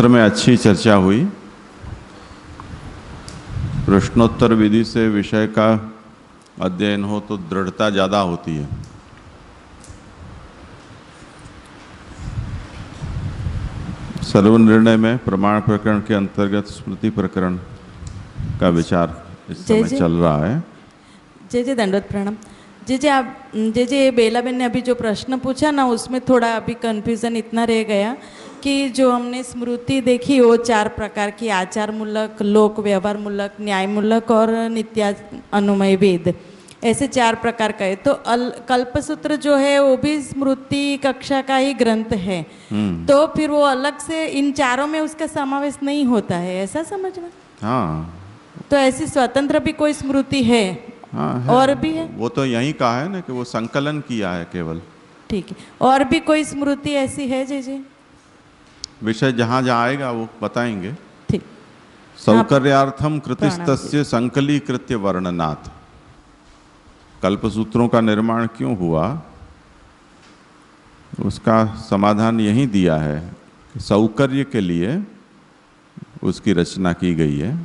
में अच्छी चर्चा हुई। प्रश्नोत्तर विधि से विषय का अध्ययन हो तो दृढ़ता ज़्यादा होती है। सर्वनिर्णय में प्रमाण प्रकरण के अंतर्गत स्मृति प्रकरण का विचार इस समय चल रहा है। जय दंडवत प्रणाम। जय बेलाबेन ने अभी जो प्रश्न पूछा ना, उसमें थोड़ा अभी कंफ्यूजन इतना रह गया कि जो हमने स्मृति देखी वो 4 प्रकार की, आचार मूलक, लोक व्यवहार मूलक, न्याय मूलक और नित्या अनुमय वेद, ऐसे 4 प्रकार का है। तो कल्पसूत्र जो है वो भी स्मृति कक्षा का ही ग्रंथ है। तो फिर वो अलग से इन चारों में उसका समावेश नहीं होता है, ऐसा समझना? हाँ, तो ऐसी स्वतंत्र भी कोई स्मृति है? हाँ है। और भी है? वो तो यही कहा है ना कि वो संकलन किया है केवल। ठीक है। और भी कोई स्मृति ऐसी है जी? विषय जहाँ जहाँ आएगा वो बताएंगे। ठीक। सौकर्यार्थम कृतिस्तस्य संकलीकृत्य वर्णनात्। कल्पसूत्रों का निर्माण क्यों हुआ, उसका समाधान यही दिया है कि सौकर्य के लिए उसकी रचना की गई है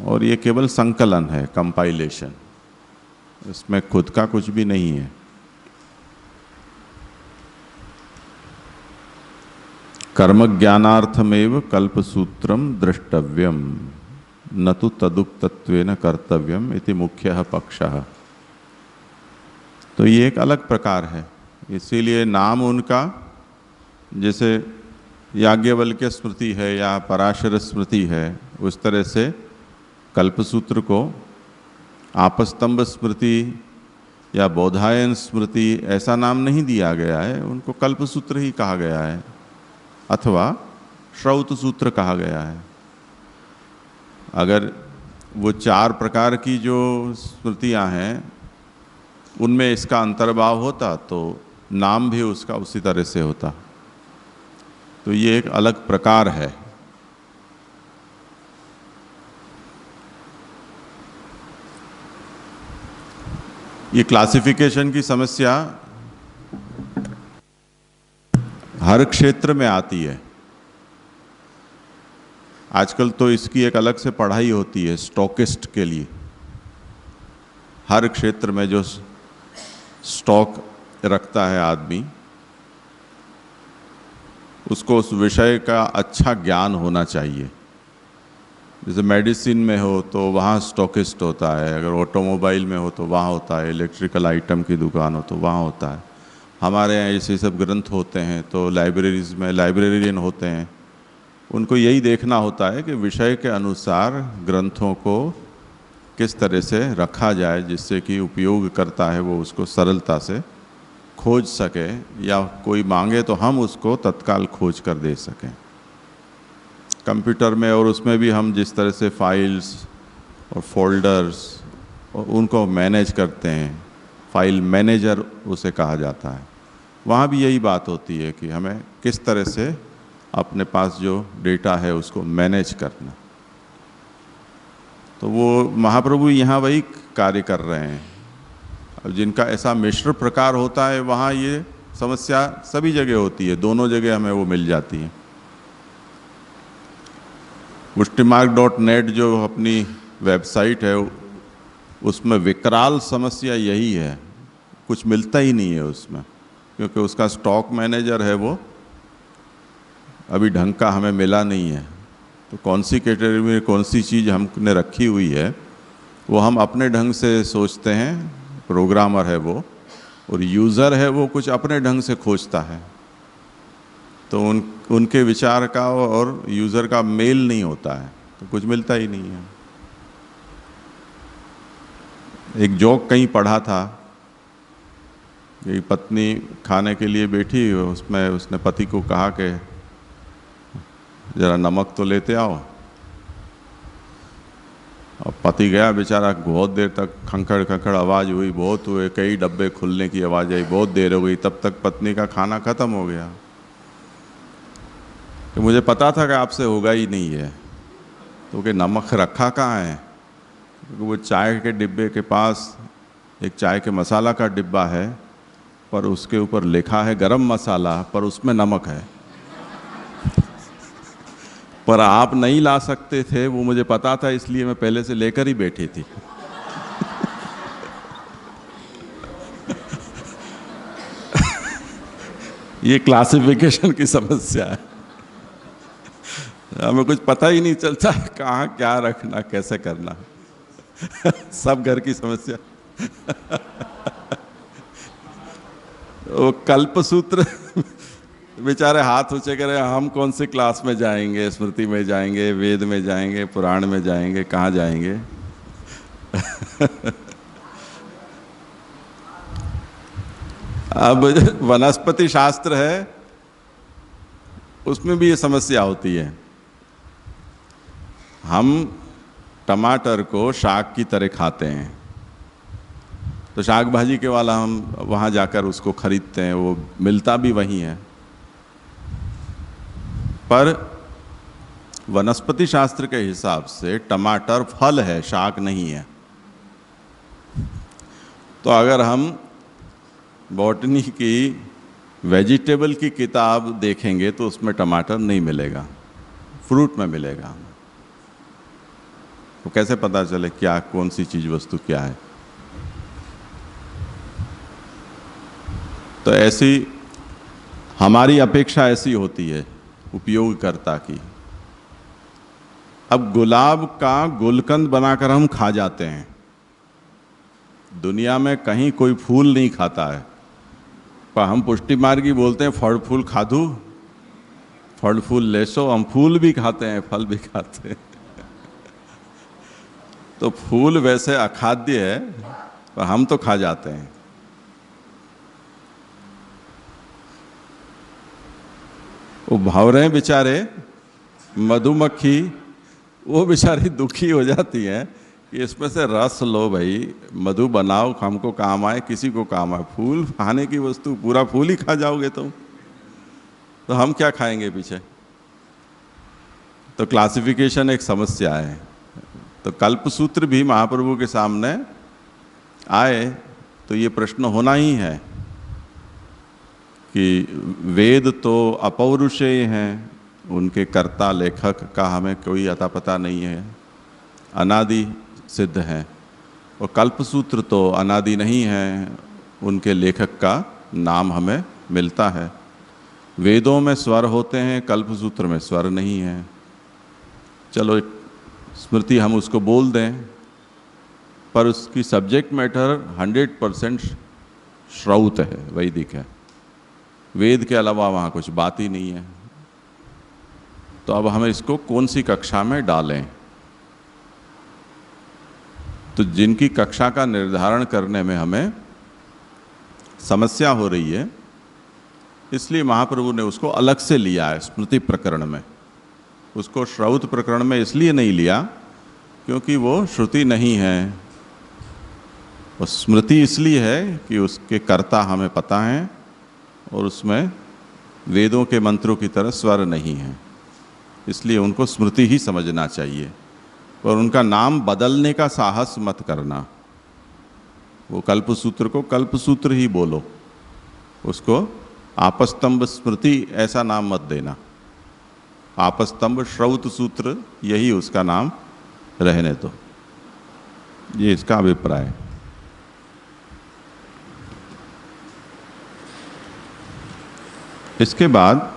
और ये केवल संकलन है, कंपाइलेशन, इसमें खुद का कुछ भी नहीं है। कर्म ज्ञानार्थमेव कल्पसूत्रम द्रष्टव्यम न तो तदुक्तत्वेन कर्तव्यम इति मुख्यः पक्षः। तो ये एक अलग प्रकार है, इसीलिए नाम उनका जैसे याज्ञवल्क्य स्मृति है या पराशर स्मृति है, उस तरह से कल्पसूत्र को आपस्तंभ स्मृति या बोधायन स्मृति ऐसा नाम नहीं दिया गया है, उनको कल्पसूत्र ही कहा गया है अथवा श्रौत सूत्र कहा गया है। अगर वो 4 प्रकार की जो स्मृतियां हैं उनमें इसका अंतर्भाव होता तो नाम भी उसका उसी तरह से होता। तो ये एक अलग प्रकार है। ये क्लासिफिकेशन की समस्या हर क्षेत्र में आती है। आजकल तो इसकी एक अलग से पढ़ाई होती है स्टॉकिस्ट के लिए। हर क्षेत्र में जो स्टॉक रखता है आदमी, उसको उस विषय का अच्छा ज्ञान होना चाहिए। जैसे मेडिसिन में हो तो वहाँ स्टॉकिस्ट होता है, अगर ऑटोमोबाइल में हो तो वहाँ होता है, इलेक्ट्रिकल आइटम की दुकान हो तो वहाँ होता है। हमारे यहाँ ऐसे सब ग्रंथ होते हैं तो लाइब्रेरीज में लाइब्रेरियन होते हैं, उनको यही देखना होता है कि विषय के अनुसार ग्रंथों को किस तरह से रखा जाए जिससे कि उपयोग करता है वो उसको सरलता से खोज सके, या कोई मांगे तो हम उसको तत्काल खोज कर दे सकें। कंप्यूटर में और उसमें भी हम जिस तरह से फाइल्स और फोल्डर्स और उनको मैनेज करते हैं, फाइल मैनेजर उसे कहा जाता है, वहाँ भी यही बात होती है कि हमें किस तरह से अपने पास जो डेटा है उसको मैनेज करना। तो वो महाप्रभु यहाँ वही कार्य कर रहे हैं। अब जिनका ऐसा मिश्र प्रकार होता है वहाँ ये समस्या सभी जगह होती है, दोनों जगह हमें वो मिल जाती है। मुष्टिमार्ग.net जो अपनी वेबसाइट है उसमें विकराल समस्या यही है, कुछ मिलता ही नहीं है उसमें, क्योंकि उसका स्टॉक मैनेजर है वो अभी ढंग का हमें मिला नहीं है। तो कौन सी कैटेगरी में कौन सी चीज़ हमने रखी हुई है वो हम अपने ढंग से सोचते हैं, प्रोग्रामर है वो, और यूज़र है वो कुछ अपने ढंग से खोजता है। तो उनके विचार का और यूज़र का मेल नहीं होता है, तो कुछ मिलता ही नहीं है। एक जोक कहीं पढ़ा था कि पत्नी खाने के लिए बैठी, उसमें उसने पति को कहा कि ज़रा नमक तो लेते आओ। अब पति गया बेचारा, बहुत देर तक खंखड़ खंखड़ आवाज़ हुई, बहुत हुए, कई डब्बे खुलने की आवाज़ आई, बहुत देर हो गई, तब तक पत्नी का खाना ख़त्म हो गया। कि मुझे पता था कि आपसे होगा ही नहीं है। तो कि नमक रखा कहाँ है? क्योंकि वो चाय के डिब्बे के पास एक चाय के मसाला का डिब्बा है, पर उसके ऊपर लिखा है गरम मसाला, पर उसमें नमक है। पर आप नहीं ला सकते थे, वो मुझे पता था, इसलिए मैं पहले से लेकर ही बैठी थी। ये क्लासिफिकेशन की समस्या है। हमें कुछ पता ही नहीं चलता कहाँ क्या रखना, कैसे करना। सब घर की समस्या। वो कल्पसूत्र बेचारे हाथ ऊंचे करे, हम कौन सी क्लास में जाएंगे, स्मृति में जाएंगे, वेद में जाएंगे, पुराण में जाएंगे, कहाँ जाएंगे। अब वनस्पति शास्त्र है, उसमें भी ये समस्या होती है। हम टमाटर को शाक की तरह खाते हैं, तो शाक भाजी के वाला हम वहाँ जाकर उसको खरीदते हैं, वो मिलता भी वहीं है। पर वनस्पति शास्त्र के हिसाब से टमाटर फल है, शाक नहीं है। तो अगर हम बॉटनी की वेजिटेबल की किताब देखेंगे तो उसमें टमाटर नहीं मिलेगा, फ्रूट में मिलेगा। तो कैसे पता चले क्या, कौन सी चीज वस्तु क्या है। तो ऐसी हमारी अपेक्षा ऐसी होती है उपयोगकर्ता की। अब गुलाब का गुलकंद बनाकर हम खा जाते हैं। दुनिया में कहीं कोई फूल नहीं खाता है, पर हम पुष्टि मार्गी बोलते हैं फल फूल खाधू, फल फूल लेसो। हम फूल भी खाते हैं, फल भी खाते हैं। तो फूल वैसे अखाद्य है, पर हम तो खा जाते हैं। वो भंवरे बेचारे, मधुमक्खी, वो बेचारी दुखी हो जाती है कि इसमें से रस लो भाई, मधु बनाओ, हमको काम आए, किसी को काम आए। फूल खाने की वस्तु, पूरा फूल ही खा जाओगे तुम, तो हम क्या खाएंगे पीछे। तो क्लासिफिकेशन एक समस्या है। तो कल्पसूत्र भी महाप्रभु के सामने आए तो ये प्रश्न होना ही है कि वेद तो अपौरुषेय हैं, उनके कर्ता लेखक का हमें कोई अता पता नहीं है, अनादि सिद्ध हैं। और कल्पसूत्र तो अनादि नहीं है, उनके लेखक का नाम हमें मिलता है। वेदों में स्वर होते हैं, कल्पसूत्र में स्वर नहीं है। चलो स्मृति हम उसको बोल दें, पर उसकी सब्जेक्ट मैटर 100% श्रौत है, वैदिक है। वेद के अलावा वहाँ कुछ बात ही नहीं है। तो अब हमें इसको कौन सी कक्षा में डालें। तो जिनकी कक्षा का निर्धारण करने में हमें समस्या हो रही है, इसलिए महाप्रभु ने उसको अलग से लिया है स्मृति प्रकरण में। उसको श्रौत प्रकरण में इसलिए नहीं लिया क्योंकि वो श्रुति नहीं है। और स्मृति इसलिए है कि उसके कर्ता हमें पता है और उसमें वेदों के मंत्रों की तरह स्वर नहीं है, इसलिए उनको स्मृति ही समझना चाहिए। और उनका नाम बदलने का साहस मत करना। वो कल्पसूत्र को कल्पसूत्र ही बोलो, उसको आपस्तंभ स्मृति ऐसा नाम मत देना। आपस्तंभ श्रौत सूत्र, यही उसका नाम रहने दो। ये इसका अभिप्राय है। इसके बाद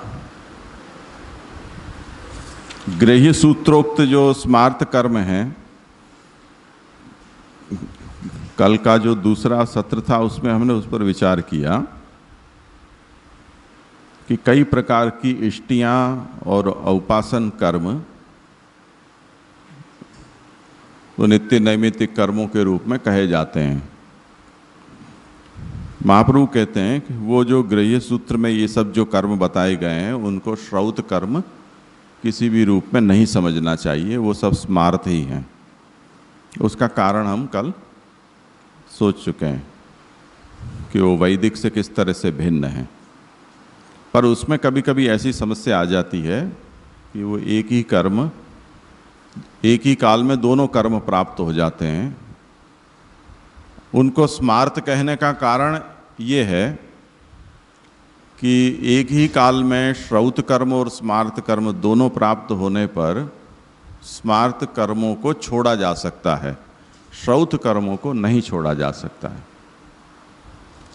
गृह्य सूत्रोक्त जो स्मार्त कर्म है, कल का जो दूसरा सत्र था उसमें हमने उस पर विचार किया कि कई प्रकार की इष्टियां और औपासन कर्म वो नित्य नैमित्तिक कर्मों के रूप में कहे जाते हैं। महाप्रभु कहते हैं कि वो जो गृह्य सूत्र में ये सब जो कर्म बताए गए हैं उनको श्रौत कर्म किसी भी रूप में नहीं समझना चाहिए, वो सब स्मार्त ही हैं। उसका कारण हम कल सोच चुके हैं कि वो वैदिक से किस तरह से भिन्न है। पर उसमें कभी कभी ऐसी समस्या आ जाती है कि वो एक ही कर्म एक ही काल में दोनों कर्म प्राप्त हो जाते हैं। उनको स्मार्त कहने का कारण ये है कि एक ही काल में श्रौत कर्म और स्मार्त कर्म दोनों प्राप्त होने पर स्मार्त कर्मों को छोड़ा जा सकता है, श्रौत कर्मों को नहीं छोड़ा जा सकता है।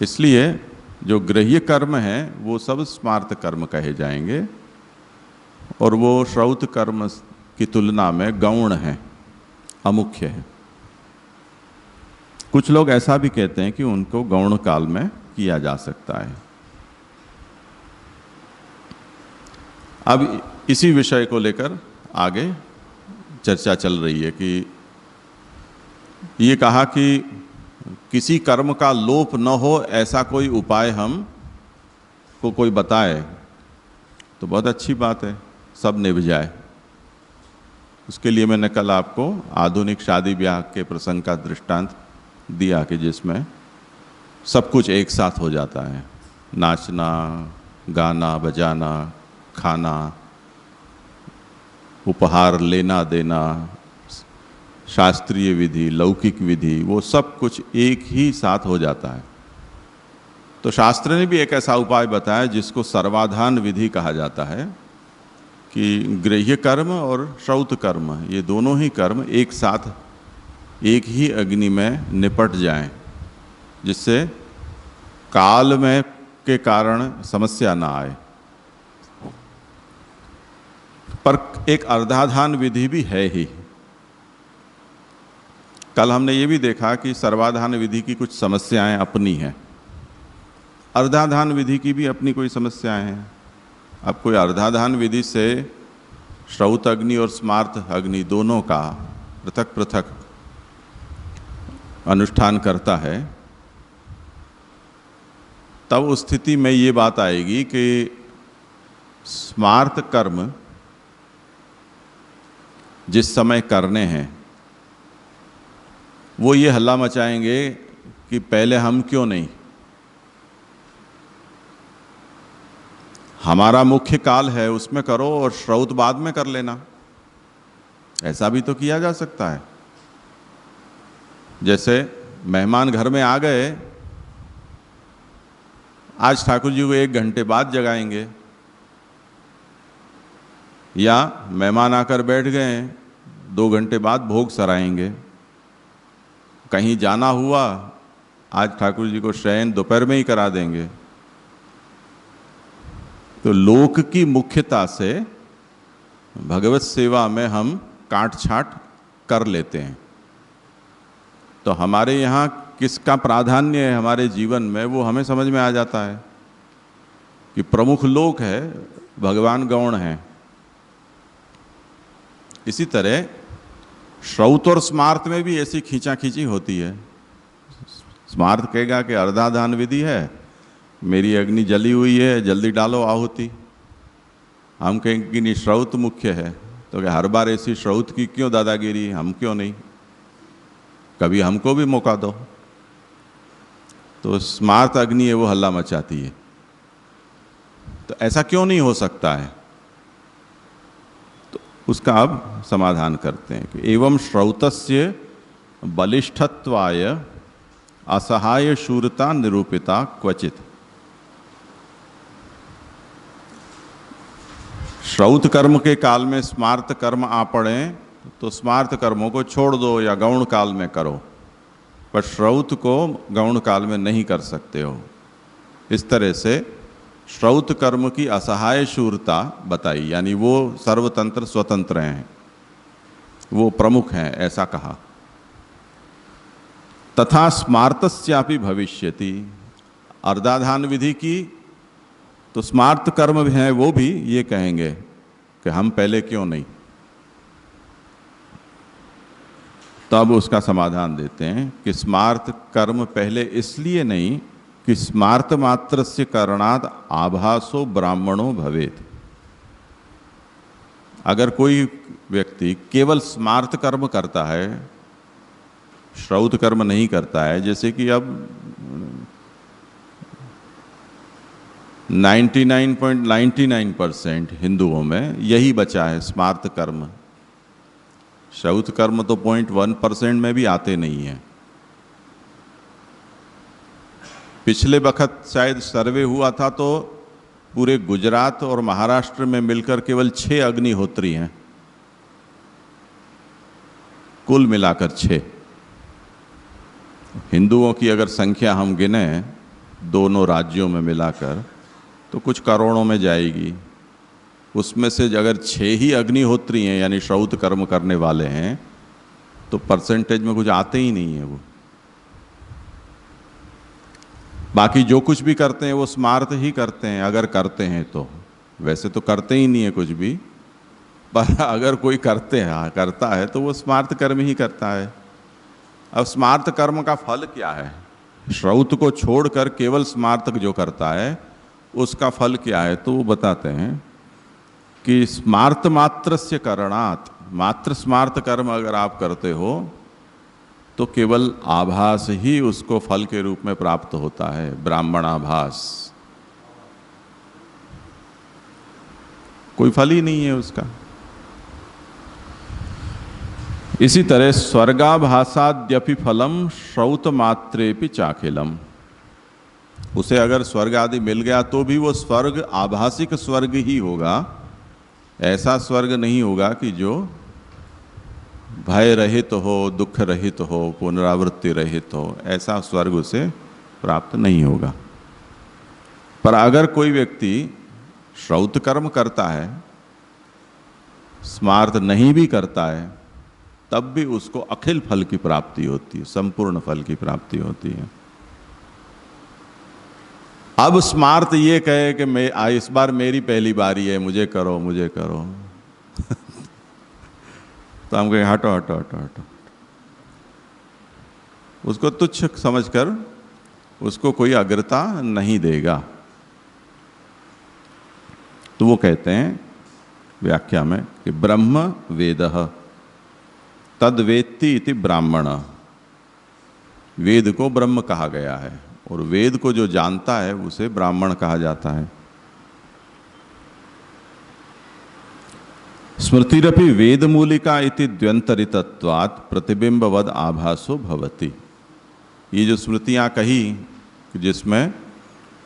इसलिए जो गृह्य कर्म है वो सब स्मार्त कर्म कहे जाएंगे और वो श्रौत कर्म की तुलना में गौण है, अमुख्य है। कुछ लोग ऐसा भी कहते हैं कि उनको गौण काल में किया जा सकता है। अब इसी विषय को लेकर आगे चर्चा चल रही है कि ये कहा कि किसी कर्म का लोप न हो ऐसा कोई उपाय हम को कोई बताए तो बहुत अच्छी बात है, सब निभ जाए। उसके लिए मैंने कल आपको आधुनिक शादी ब्याह के प्रसंग का दृष्टांत दिया कि जिसमें सब कुछ एक साथ हो जाता है, नाचना, गाना बजाना, खाना, उपहार लेना देना, शास्त्रीय विधि, लौकिक विधि, वो सब कुछ एक ही साथ हो जाता है। तो शास्त्र ने भी एक ऐसा उपाय बताया जिसको सर्वाधान विधि कहा जाता है कि गृह्य कर्म और श्रौत कर्म ये दोनों ही कर्म एक साथ एक ही अग्नि में निपट जाएं, जिससे काल में के कारण समस्या ना आए। पर एक अर्धाधान विधि भी है ही। कल हमने ये भी देखा कि सर्वाधान विधि की कुछ समस्याएं अपनी हैं, अर्धाधान विधि की भी अपनी कोई समस्याएं हैं। अब कोई अर्धाधान विधि से श्रौत अग्नि और स्मार्त अग्नि दोनों का पृथक पृथक अनुष्ठान करता है, तब उस स्थिति में ये बात आएगी कि स्मार्त कर्म जिस समय करने हैं वो ये हल्ला मचाएंगे कि पहले हम क्यों नहीं, हमारा मुख्य काल है उसमें करो और श्रौत बाद में कर लेना। ऐसा भी तो किया जा सकता है। जैसे मेहमान घर में आ गए, आज ठाकुर जी को 1 घंटे बाद जगाएंगे, या मेहमान आकर बैठ गए 2 घंटे बाद भोग सराएंगे। कहीं जाना हुआ, आज ठाकुर जी को शयन दोपहर में ही करा देंगे। तो लोक की मुख्यता से भगवत सेवा में हम काट छाट कर लेते हैं। तो हमारे यहाँ किसका प्राधान्य है हमारे जीवन में वो हमें समझ में आ जाता है कि प्रमुख लोक है, भगवान गौण है। इसी तरह श्रौत और स्मार्त में भी ऐसी खींचाखींची होती है। स्मार्त कहेगा कि अर्धाधान विधि है, मेरी अग्नि जली हुई है, जल्दी डालो आहुति। हम कहेंगे कि नहीं, श्रौत मुख्य है। तो क्या हर बार ऐसी श्रौत की क्यों दादागिरी, हम क्यों नहीं, कभी हमको भी मौका दो। तो स्मार्त अग्नि है वो हल्ला मचाती है। तो ऐसा क्यों नहीं हो सकता है, तो उसका अब समाधान करते हैं कि एवं श्रौतस्य बलिष्ठत्वाय असहाय शूरता निरूपिता क्वचित। श्रौत कर्म के काल में स्मार्त कर्म आ पड़े तो स्मार्त कर्मों को छोड़ दो या गौण काल में करो, पर श्रौत को गौण काल में नहीं कर सकते हो। इस तरह से श्रौत कर्म की असहाय शूरता बताई, यानी वो सर्वतंत्र स्वतंत्र हैं, वो प्रमुख हैं, ऐसा कहा। तथा स्मार्तस्यापि भविष्यति, अर्धाधान विधि की तो स्मार्त कर्म भी हैं, वो भी ये कहेंगे कि हम पहले क्यों नहीं। तब उसका समाधान देते हैं कि स्मार्त कर्म पहले इसलिए नहीं कि स्मार्त मात्रस्य करणात् आभासो ब्राह्मणो भवेत्। अगर कोई व्यक्ति केवल स्मार्त कर्म करता है, श्रौत कर्म नहीं करता है, जैसे कि अब 99.99% हिंदुओं में यही बचा है स्मार्त कर्म। श्रौत कर्म तो 0.1% में भी आते नहीं हैं। पिछले वक्त शायद सर्वे हुआ था तो पूरे गुजरात और महाराष्ट्र में मिलकर केवल 6 अग्निहोत्री हैं, कुल मिलाकर 6। हिंदुओं की अगर संख्या हम गिने दोनों राज्यों में मिलाकर तो कुछ करोड़ों में जाएगी। उसमें से अगर 6 ही अग्निहोत्री हैं यानी श्रौत कर्म करने वाले हैं तो परसेंटेज में कुछ आते ही नहीं है वो। बाकी जो कुछ भी करते हैं वो स्मार्त ही करते हैं, अगर करते हैं तो। वैसे तो करते ही नहीं है कुछ भी, पर अगर कोई करता है तो वो स्मार्त कर्म ही करता है। अब स्मार्त कर्म का फल क्या है? श्रौत को छोड़कर केवल स्मार्त जो करता है उसका फल क्या है? तो वो बताते हैं कि स्मार्त मात्रस्य करणात्, मात्र स्मार्त कर्म अगर आप करते हो तो केवल आभास ही उसको फल के रूप में प्राप्त होता है, ब्राह्मणाभास। कोई फल ही नहीं है उसका। इसी तरह स्वर्गाभासाद्यपि फलम श्रौत मात्रेपि चाखिलम, उसे अगर स्वर्ग आदि मिल गया तो भी वो स्वर्ग आभासिक स्वर्ग ही होगा, ऐसा स्वर्ग नहीं होगा कि जो भय रहित हो, दुख रहित हो, पुनरावृत्ति रहित हो, ऐसा स्वर्ग उसे प्राप्त नहीं होगा। पर अगर कोई व्यक्ति श्रौत कर्म करता है, स्मार्त नहीं भी करता है, तब भी उसको अखिल फल की प्राप्ति होती है, संपूर्ण फल की प्राप्ति होती है। अब स्मार्त ये कहे कि मैं इस बार मेरी पहली बारी है, मुझे करो मुझे करो तो हम कहें हटो हटो हटो हटो। उसको तुच्छ समझकर उसको कोई अग्रता नहीं देगा। तो वो कहते हैं व्याख्या में कि ब्रह्म वेदः तद वेत्ति इति ब्राह्मण, वेद को ब्रह्म कहा गया है और वेद को जो जानता है उसे ब्राह्मण कहा जाता है। स्मृतिरपि वेद मूलिका इति द्व्यंतरितत्वात् प्रतिबिंबवद आभासो भवति। ये जो स्मृतियां कही जिसमें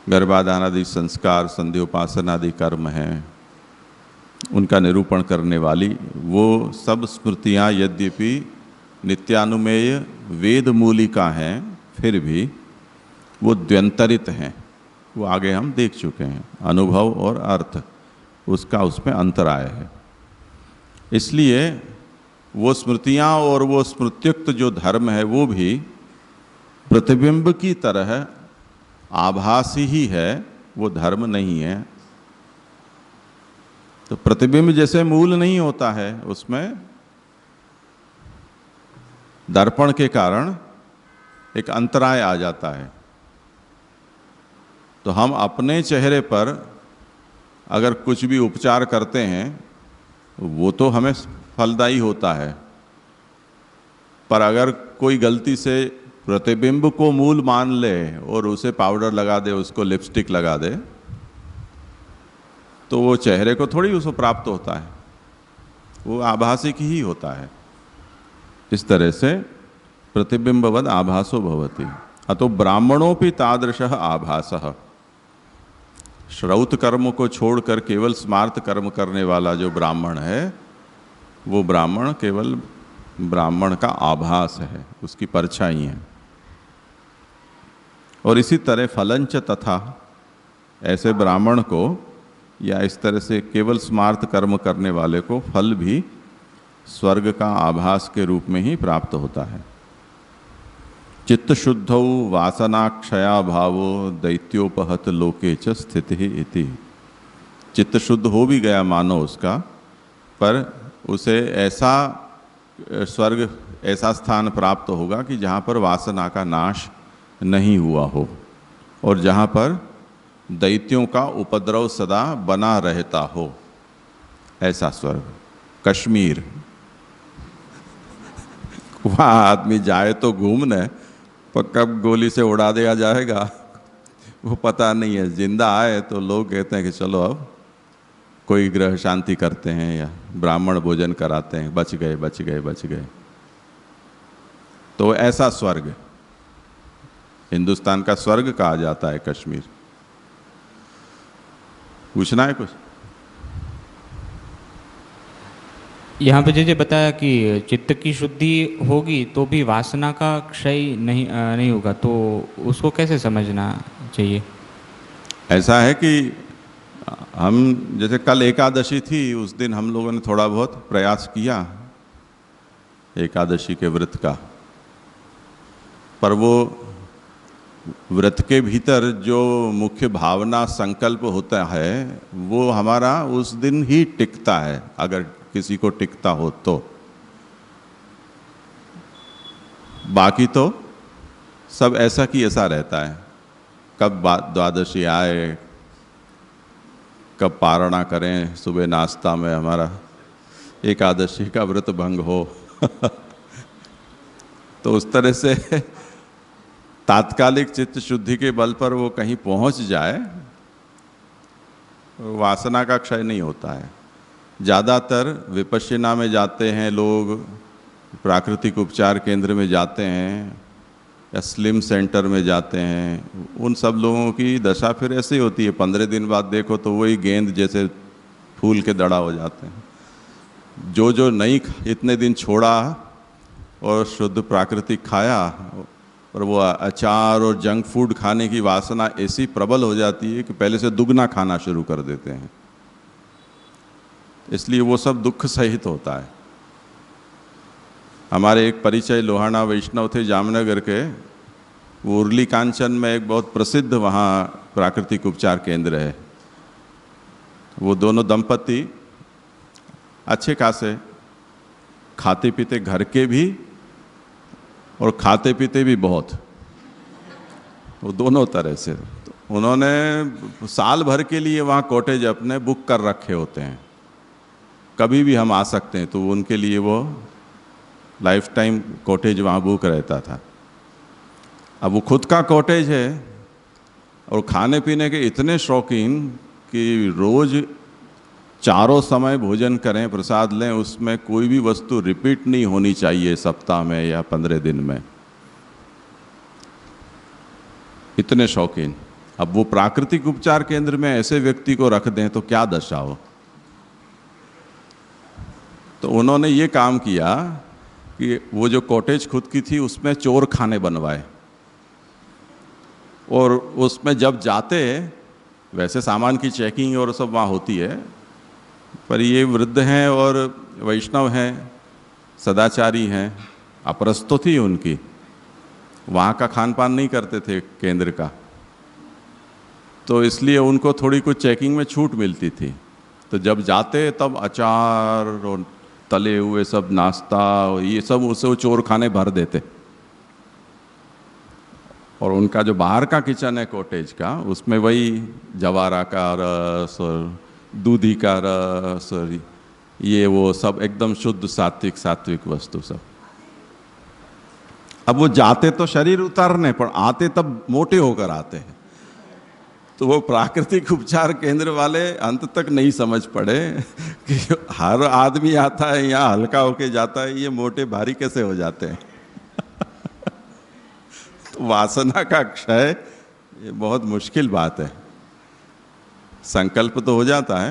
गर्भाधान आदि संस्कार, संधि उपासना आदि कर्म हैं, उनका निरूपण करने वाली वो सब स्मृतियां यद्यपि नित्यानुमेय वेद मूलिका हैं, फिर भी वो द्व्यंतरित हैं। वो आगे हम देख चुके हैं, अनुभव और अर्थ उसका उसमें अंतराय है। इसलिए वो स्मृतियां और वो स्मृत्युक्त जो धर्म है वो भी प्रतिबिंब की तरह आभास ही है, वो धर्म नहीं है। तो प्रतिबिंब जैसे मूल नहीं होता है, उसमें दर्पण के कारण एक अंतराय आ जाता है। तो हम अपने चेहरे पर अगर कुछ भी उपचार करते हैं वो तो हमें फलदायी होता है, पर अगर कोई गलती से प्रतिबिंब को मूल मान ले और उसे पाउडर लगा दे, उसको लिपस्टिक लगा दे, तो वो चेहरे को थोड़ी उसको प्राप्त होता है, वो आभासिक ही होता है। इस तरह से प्रतिबिंबवद आभासो भवति। अतो ब्राह्मणोपि तादृशः आभासः, श्रौत कर्म को छोड़कर केवल स्मार्त कर्म करने वाला जो ब्राह्मण है, वो ब्राह्मण केवल ब्राह्मण का आभास है, उसकी परछाई है। और इसी तरह फलंच तथा, ऐसे ब्राह्मण को या इस तरह से केवल स्मार्त कर्म करने वाले को फल भी स्वर्ग का आभास के रूप में ही प्राप्त होता है। चित्त शुद्धौ वासनाक्षया भावो दैत्योपहत लोके च स्थिति इति। चित्त शुद्ध हो भी गया मानो उसका, पर उसे ऐसा स्वर्ग, ऐसा स्थान प्राप्त होगा कि जहाँ पर वासना का नाश नहीं हुआ हो और जहाँ पर दैत्यों का उपद्रव सदा बना रहता हो, ऐसा स्वर्ग। कश्मीर, वहाँ आदमी जाए तो घूमने, पर कब गोली से उड़ा दिया जाएगा वो पता नहीं है। जिंदा आए तो लोग कहते हैं कि चलो अब कोई ग्रह शांति करते हैं या ब्राह्मण भोजन कराते हैं, बच गए बच गए बच गए। तो ऐसा स्वर्ग हिंदुस्तान का स्वर्ग कहा जाता है कश्मीर। पूछना है कुछ? यहाँ पे जैसे बताया कि चित्त की शुद्धि होगी तो भी वासना का क्षय नहीं होगा, तो उसको कैसे समझना चाहिए? ऐसा है कि हम जैसे कल एकादशी थी, उस दिन हम लोगों ने थोड़ा बहुत प्रयास किया एकादशी के व्रत का, पर वो व्रत के भीतर जो मुख्य भावना संकल्प होता है वो हमारा उस दिन ही टिकता है, अगर किसी को टिकता हो तो। बाकी तो सब ऐसा की ऐसा रहता है, कब द्वादशी आए, कब पारणा करें, सुबह नाश्ता में हमारा एकादशी का व्रत भंग हो तो उस तरह से तात्कालिक चित्त शुद्धि के बल पर वो कहीं पहुंच जाए, वासना का क्षय नहीं होता है। ज़्यादातर विपश्यना में जाते हैं लोग, प्राकृतिक उपचार केंद्र में जाते हैं या स्लिम सेंटर में जाते हैं, उन सब लोगों की दशा फिर ऐसे ही होती है, 15 दिन बाद देखो तो वही गेंद जैसे फूल के दड़ा हो जाते हैं। जो जो नहीं इतने दिन छोड़ा और शुद्ध प्राकृतिक खाया, और वो अचार और जंक फूड खाने की वासना ऐसी प्रबल हो जाती है कि पहले से दुगना खाना शुरू कर देते हैं, इसलिए वो सब दुख सहित होता है। हमारे एक परिचय लोहाना वैष्णव थे जामनगर के, वो उर्ली कांचन में एक बहुत प्रसिद्ध वहाँ प्राकृतिक उपचार केंद्र है। वो दोनों दंपति अच्छे खासे खाते पीते घर के भी और खाते पीते भी बहुत, वो दोनों तरह से। तो उन्होंने साल भर के लिए वहाँ कॉटेज अपने बुक कर रखे होते हैं, कभी भी हम आ सकते हैं, तो उनके लिए वो लाइफ टाइम कॉटेज वहाँ बुक रहता था। अब वो खुद का कॉटेज है और खाने पीने के इतने शौकीन कि रोज़ चारों समय भोजन करें, प्रसाद लें, उसमें कोई भी वस्तु रिपीट नहीं होनी चाहिए सप्ताह में या 15 दिन में, इतने शौकीन। अब वो प्राकृतिक उपचार केंद्र में ऐसे व्यक्ति को रख दें तो क्या दशा हो। तो उन्होंने ये काम किया कि वो जो कॉटेज खुद की थी उसमें चोर खाने बनवाए, और उसमें जब जाते, वैसे सामान की चेकिंग और सब वहाँ होती है, पर ये वृद्ध हैं और वैष्णव हैं, सदाचारी हैं, अपरस्तो थी उनकी, वहाँ का खान पान नहीं करते थे केंद्र का, तो इसलिए उनको थोड़ी कुछ चेकिंग में छूट मिलती थी। तो जब जाते तब अचार और तले हुए सब नाश्ता ये सब उसे वो चोर खाने भर देते, और उनका जो बाहर का किचन है कॉटेज का, उसमें वही जवारा का रस और दूधी का रस और ये वो सब एकदम शुद्ध सात्विक वस्तु सब। अब वो जाते तो शरीर उतारने, पर आते तब मोटे होकर आते हैं। तो वो प्राकृतिक उपचार केंद्र वाले अंत तक नहीं समझ पड़े कि हर आदमी आता है यहाँ हल्का होके जाता है, ये मोटे भारी कैसे हो जाते हैं तो वासना का क्षय ये बहुत मुश्किल बात है। संकल्प तो हो जाता है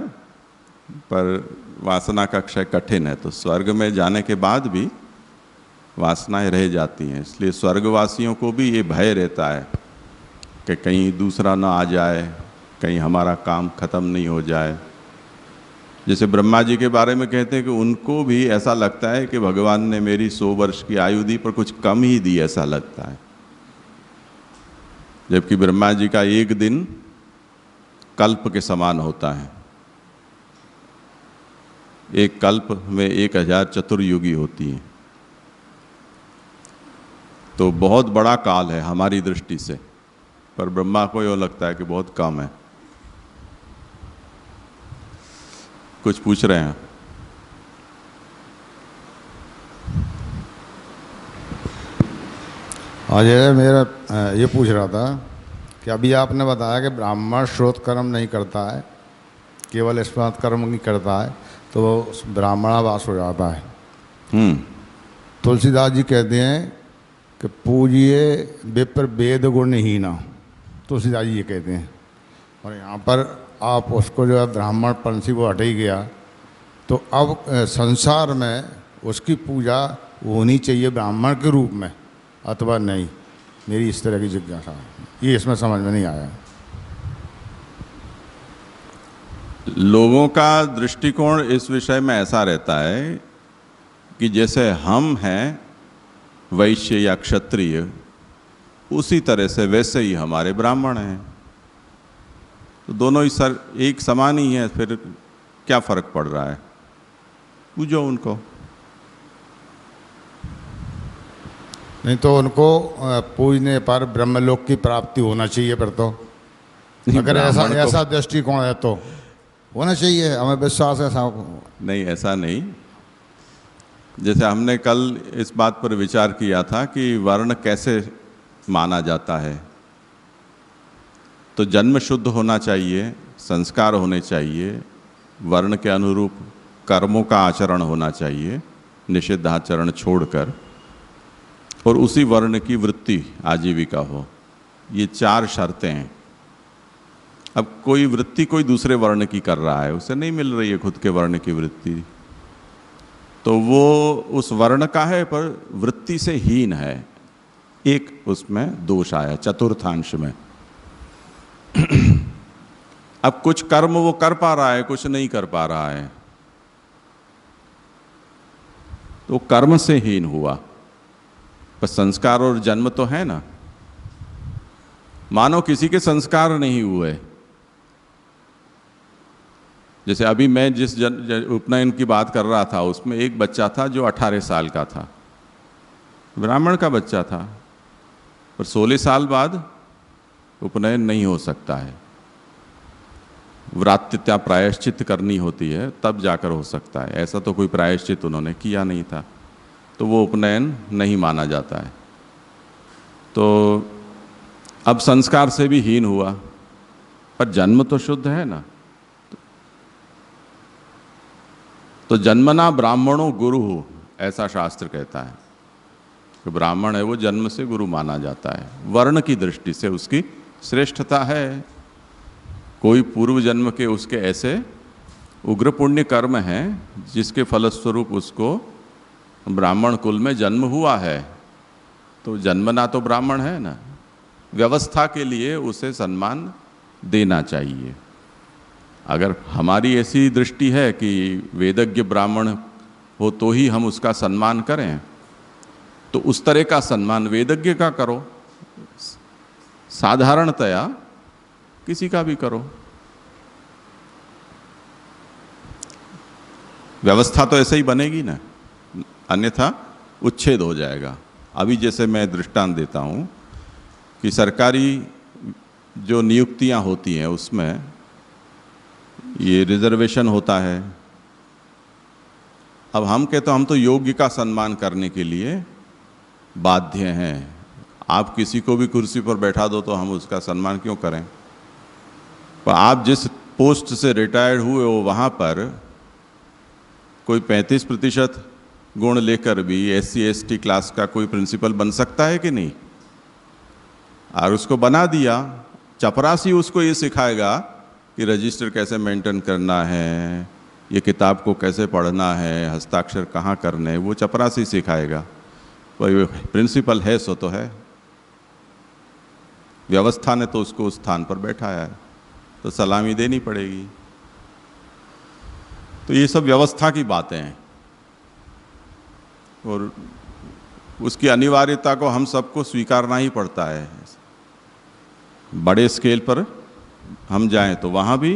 पर वासना का क्षय कठिन है। तो स्वर्ग में जाने के बाद भी वासनाएं रह जाती हैं, इसलिए स्वर्गवासियों को भी ये भय रहता है कि कहीं दूसरा ना आ जाए, कहीं हमारा काम खत्म नहीं हो जाए। जैसे ब्रह्मा जी के बारे में कहते हैं कि उनको भी ऐसा लगता है कि भगवान ने मेरी 100 वर्ष की आयु दी पर कुछ कम ही दी, ऐसा लगता है। जबकि ब्रह्मा जी का एक दिन कल्प के समान होता है, एक कल्प में 1000 चतुर्युगी होती है, तो बहुत बड़ा काल है हमारी दृष्टि से, पर ब्रह्मा को यह लगता है कि बहुत कम है। कुछ पूछ रहे हैं? आज मेरा ये पूछ रहा था कि अभी आपने बताया कि ब्राह्मण श्रोत कर्म नहीं करता है, केवल स्मृत कर्म नहीं करता है, तो ब्राह्मणावास हो जाता है। तुलसीदास जी कहते हैं कि पूजिए विप्र वेद गुण हीना, तुलसीदास जी ये कहते हैं। और यहाँ पर आप उसको जो है ब्राह्मणपन से वो हट ही गया, तो अब संसार में उसकी पूजा होनी चाहिए ब्राह्मण के रूप में अथवा नहीं? मेरी इस तरह की जिज्ञासा है, ये इसमें समझ में नहीं आया। लोगों का दृष्टिकोण इस विषय में ऐसा रहता है कि जैसे हम हैं वैश्य या क्षत्रिय, उसी तरह से वैसे ही हमारे ब्राह्मण हैं, तो दोनों ही सर एक समान ही हैं, फिर क्या फर्क पड़ रहा है? पूजो उनको। नहीं तो उनको पूजने पर ब्रह्मलोक की प्राप्ति होना चाहिए फिर तो, अगर ऐसा दृष्टिकोण है तो होना चाहिए, हमें विश्वास है साहब। नहीं, ऐसा नहीं। जैसे हमने कल इस बात पर विचार किया था कि वर्ण कैसे माना जाता है, तो जन्म शुद्ध होना चाहिए, संस्कार होने चाहिए, वर्ण के अनुरूप कर्मों का आचरण होना चाहिए निषिद्धाचरण छोड़कर, और उसी वर्ण की वृत्ति आजीविका हो। ये 4 शर्तें हैं। अब कोई वृत्ति कोई दूसरे वर्ण की कर रहा है, उसे नहीं मिल रही है खुद के वर्ण की वृत्ति, तो वो उस वर्ण का है पर वृत्ति से हीन है। एक उसमें दोष आया चतुर्थांश में। अब कुछ कर्म वो कर पा रहा है, कुछ नहीं कर पा रहा है, तो कर्म से हीन हुआ, पर संस्कार और जन्म तो है ना। मानो किसी के संस्कार नहीं हुए। जैसे अभी मैं जिस उपनयन की बात कर रहा था, उसमें एक बच्चा था जो 18 साल का था, ब्राह्मण का बच्चा था, पर 16 साल बाद उपनयन नहीं हो सकता है। व्रात्यता प्रायश्चित करनी होती है, तब जाकर हो सकता है। ऐसा तो कोई प्रायश्चित उन्होंने किया नहीं था, तो वो उपनयन नहीं माना जाता है। तो अब संस्कार से भी हीन हुआ, पर जन्म तो शुद्ध है ना। तो जन्मना ब्राह्मणों गुरु, ऐसा शास्त्र कहता है कि ब्राह्मण है वो जन्म से गुरु माना जाता है। वर्ण की दृष्टि से उसकी श्रेष्ठता है। कोई पूर्व जन्म के उसके ऐसे उग्र पुण्य कर्म हैं जिसके फलस्वरूप उसको ब्राह्मण कुल में जन्म हुआ है, तो जन्मना तो ब्राह्मण है ना। व्यवस्था के लिए उसे सम्मान देना चाहिए। अगर हमारी ऐसी दृष्टि है कि वेदज्ञ ब्राह्मण हो तो ही हम उसका सम्मान करें, तो उस तरह का सम्मान वेदज्ञ का करो, साधारणतया किसी का भी करो। व्यवस्था तो ऐसे ही बनेगी ना, अन्यथा उच्छेद हो जाएगा। अभी जैसे मैं दृष्टांत देता हूँ कि सरकारी जो नियुक्तियाँ होती हैं उसमें ये रिजर्वेशन होता है। अब हम कहते हम तो योग्य का सम्मान करने के लिए बाध्य हैं। आप किसी को भी कुर्सी पर बैठा दो तो हम उसका सम्मान क्यों करें? पर आप जिस पोस्ट से रिटायर्ड हुए हो वहाँ पर कोई 35% गुण लेकर भी SC/ST क्लास का कोई प्रिंसिपल बन सकता है कि नहीं? और उसको बना दिया, चपरासी उसको ये सिखाएगा कि रजिस्टर कैसे मेंटेन करना है, ये किताब को कैसे पढ़ना है, हस्ताक्षर कहाँ करने हैं, वो चपरासी सिखाएगा। कोई प्रिंसिपल है सो तो है, व्यवस्था ने तो उसको उस स्थान पर बैठाया है, तो सलामी देनी पड़ेगी। तो ये सब व्यवस्था की बातें हैं और उसकी अनिवार्यता को हम सबको स्वीकारना ही पड़ता है। बड़े स्केल पर हम जाएं तो वहाँ भी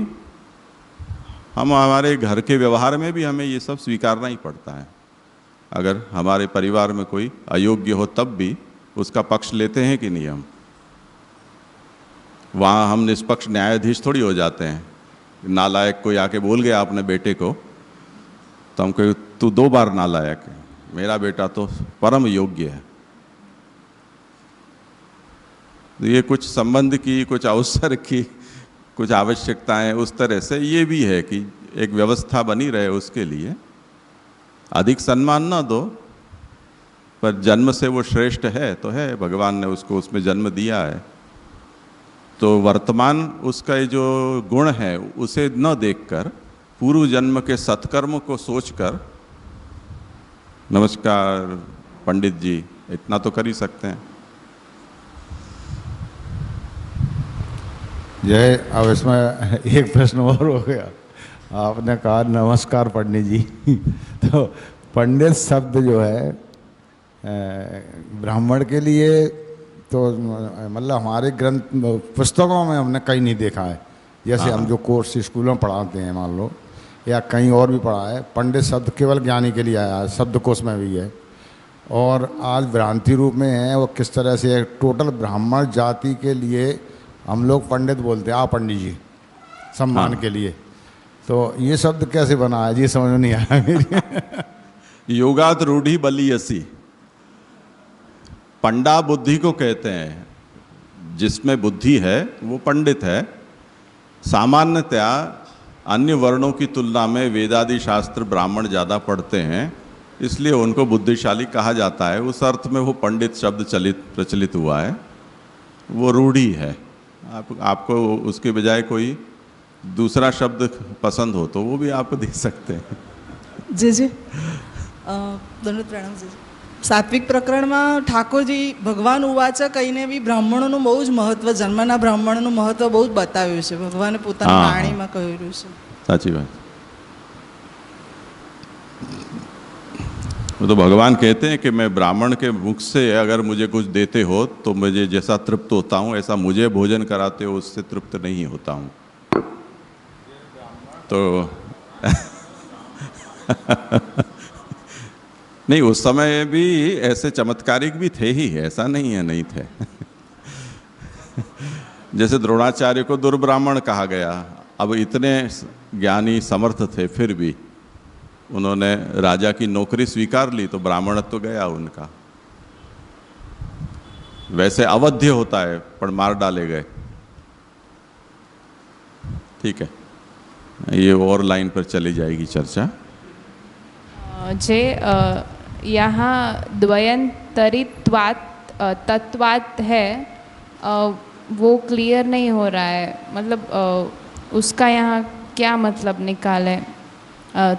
हम हमारे घर के व्यवहार में भी हमें ये सब स्वीकारना ही पड़ता है। अगर हमारे परिवार में कोई अयोग्य हो तब भी उसका पक्ष लेते हैं कि नहीं हम? वहाँ हम निष्पक्ष न्यायाधीश थोड़ी हो जाते हैं। नालायक कोई आके बोल गया अपने बेटे को तो हम कहे तू 2 बार नालायक है, मेरा बेटा तो परम योग्य है। तो ये कुछ संबंध की, कुछ अवसर की, कुछ आवश्यकताएं उस तरह से ये भी है कि एक व्यवस्था बनी रहे, उसके लिए अधिक सम्मान ना दो, पर जन्म से वो श्रेष्ठ है तो है, भगवान ने उसको उसमें जन्म दिया है। तो वर्तमान उसका ये जो गुण है उसे न देखकर पूर्व जन्म के सत्कर्म को सोचकर नमस्कार पंडित जी, इतना तो कर ही सकते हैं। जय, अब इसमें एक प्रश्न और हो गया। आपने कहा नमस्कार पंडित जी तो पंडित शब्द जो है ब्राह्मण के लिए तो मतलब हमारे ग्रंथ पुस्तकों में हमने कहीं नहीं देखा है। जैसे हम जो कोर्स स्कूलों में पढ़ाते हैं मान लो, या कहीं और भी पढ़ा है, पंडित शब्द केवल ज्ञानी के लिए आया है, शब्दकोश में भी है। और आज भ्रांति रूप में है वो किस तरह से टोटल ब्राह्मण जाति के लिए हम लोग पंडित बोलते हैं, पंडित जी सम्मान के लिए। तो ये शब्द कैसे बना है जी, समझ में नहीं आया मेरी योगात रूढ़ी बलियसी, पंडा बुद्धि को कहते हैं, जिसमें बुद्धि है वो पंडित है। सामान्यतया अन्य वर्णों की तुलना में वेदादि शास्त्र ब्राह्मण ज़्यादा पढ़ते हैं, इसलिए उनको बुद्धिशाली कहा जाता है। उस अर्थ में वो पंडित शब्द प्रचलित हुआ है, वो रूढ़ी है। आपको उसके बजाय कोई दूसरा शब्द पसंद हो तो वो भी आप दे सकते हैं। जी जी दंडवत प्रणाम जी। सात्विक प्रकरण में ठाकुरजी भगवान उवाच कहीने भी ब्राह्मणों बहु ज महत्व, जन्मना ब्राह्मणों महत्व बहुत बताव्યું છે, भगवाने પોતાની વાણીમાં કહ્યું છે। साची बात। वो तो भगवान कहते हैं कि मैं ब्राह्मण के मुख से अगर मुझे कुछ देते हो तो मुझे जैसा तृप्त होता हूँ, ऐसा मुझे भोजन कराते हो उससे तृप्त नहीं होता हूँ। तो नहीं, उस समय भी ऐसे चमत्कारिक भी थे ही, ऐसा नहीं है नहीं थे जैसे द्रोणाचार्य को दुर्ब्राह्मण कहा गया। अब इतने ज्ञानी समर्थ थे फिर भी उन्होंने राजा की नौकरी स्वीकार ली तो ब्राह्मणत्व तो गया उनका। वैसे अवध्य होता है पर मार डाले गए। ठीक है, ये और लाइन पर चली जाएगी चर्चा। जे यहाँ द्वयंतरित्वात् तत्वात् है, वो क्लियर नहीं हो रहा है, मतलब उसका यहाँ क्या मतलब निकाले,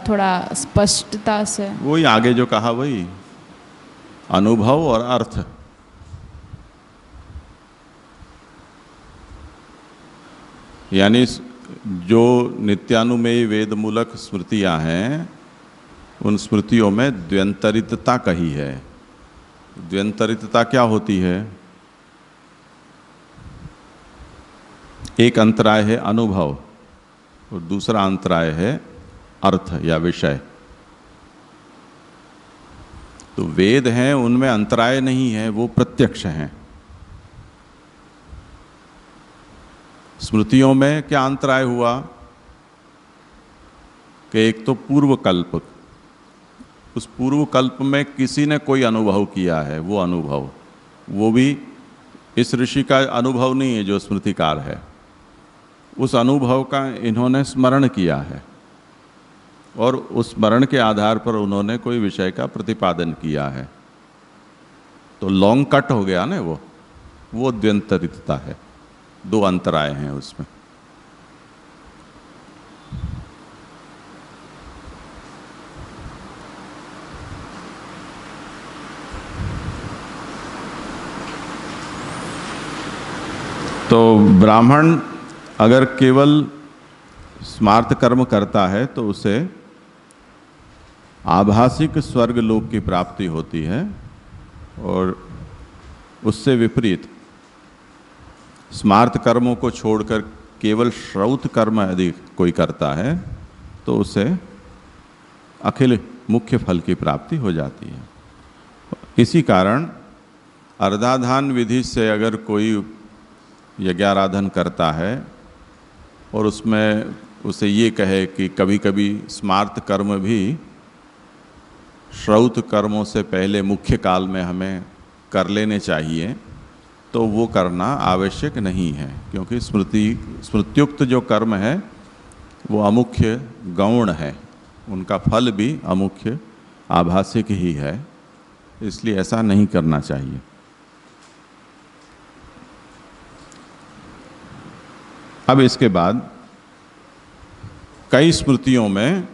थोड़ा स्पष्टता से। वही आगे जो कहा वही अनुभव और अर्थ। यानी जो नित्यानुमेय वेद मूलक स्मृतियां हैं उन स्मृतियों में द्व्यंतरितता कही है। द्व्यंतरितता क्या होती है? एक अंतराय है अनुभव और दूसरा अंतराय है अर्थ या विषय। तो वेद हैं उनमें अंतराय नहीं है, वो प्रत्यक्ष हैं। स्मृतियों में क्या अंतराय हुआ कि एक तो पूर्व कल्प, उस पूर्व कल्प में किसी ने कोई अनुभव किया है, वो अनुभव, वो भी इस ऋषि का अनुभव नहीं है जो स्मृतिकार है, उस अनुभव का इन्होंने स्मरण किया है और उस स्मरण के आधार पर उन्होंने कोई विषय का प्रतिपादन किया है। तो लॉन्ग कट हो गया ना, वो द्व्यंतरितता है, दो अंतराय हैं उसमें। तो ब्राह्मण अगर केवल स्मार्त कर्म करता है तो उसे आभासिक स्वर्ग लोक की प्राप्ति होती है, और उससे विपरीत स्मार्त कर्मों को छोड़कर केवल श्रौत कर्म यदि कोई करता है तो उसे अखिल मुख्य फल की प्राप्ति हो जाती है। इसी कारण अर्धाधान विधि से अगर कोई यज्ञाराधन करता है और उसमें उसे ये कहे कि कभी कभी स्मार्त कर्म भी श्रौत कर्मों से पहले मुख्य काल में हमें कर लेने चाहिए, तो वो करना आवश्यक नहीं है, क्योंकि स्मृत्युक्त जो कर्म है वो अमुख्य गौण है, उनका फल भी अमुख्य आभासिक ही है, इसलिए ऐसा नहीं करना चाहिए। अब इसके बाद कई स्मृतियों में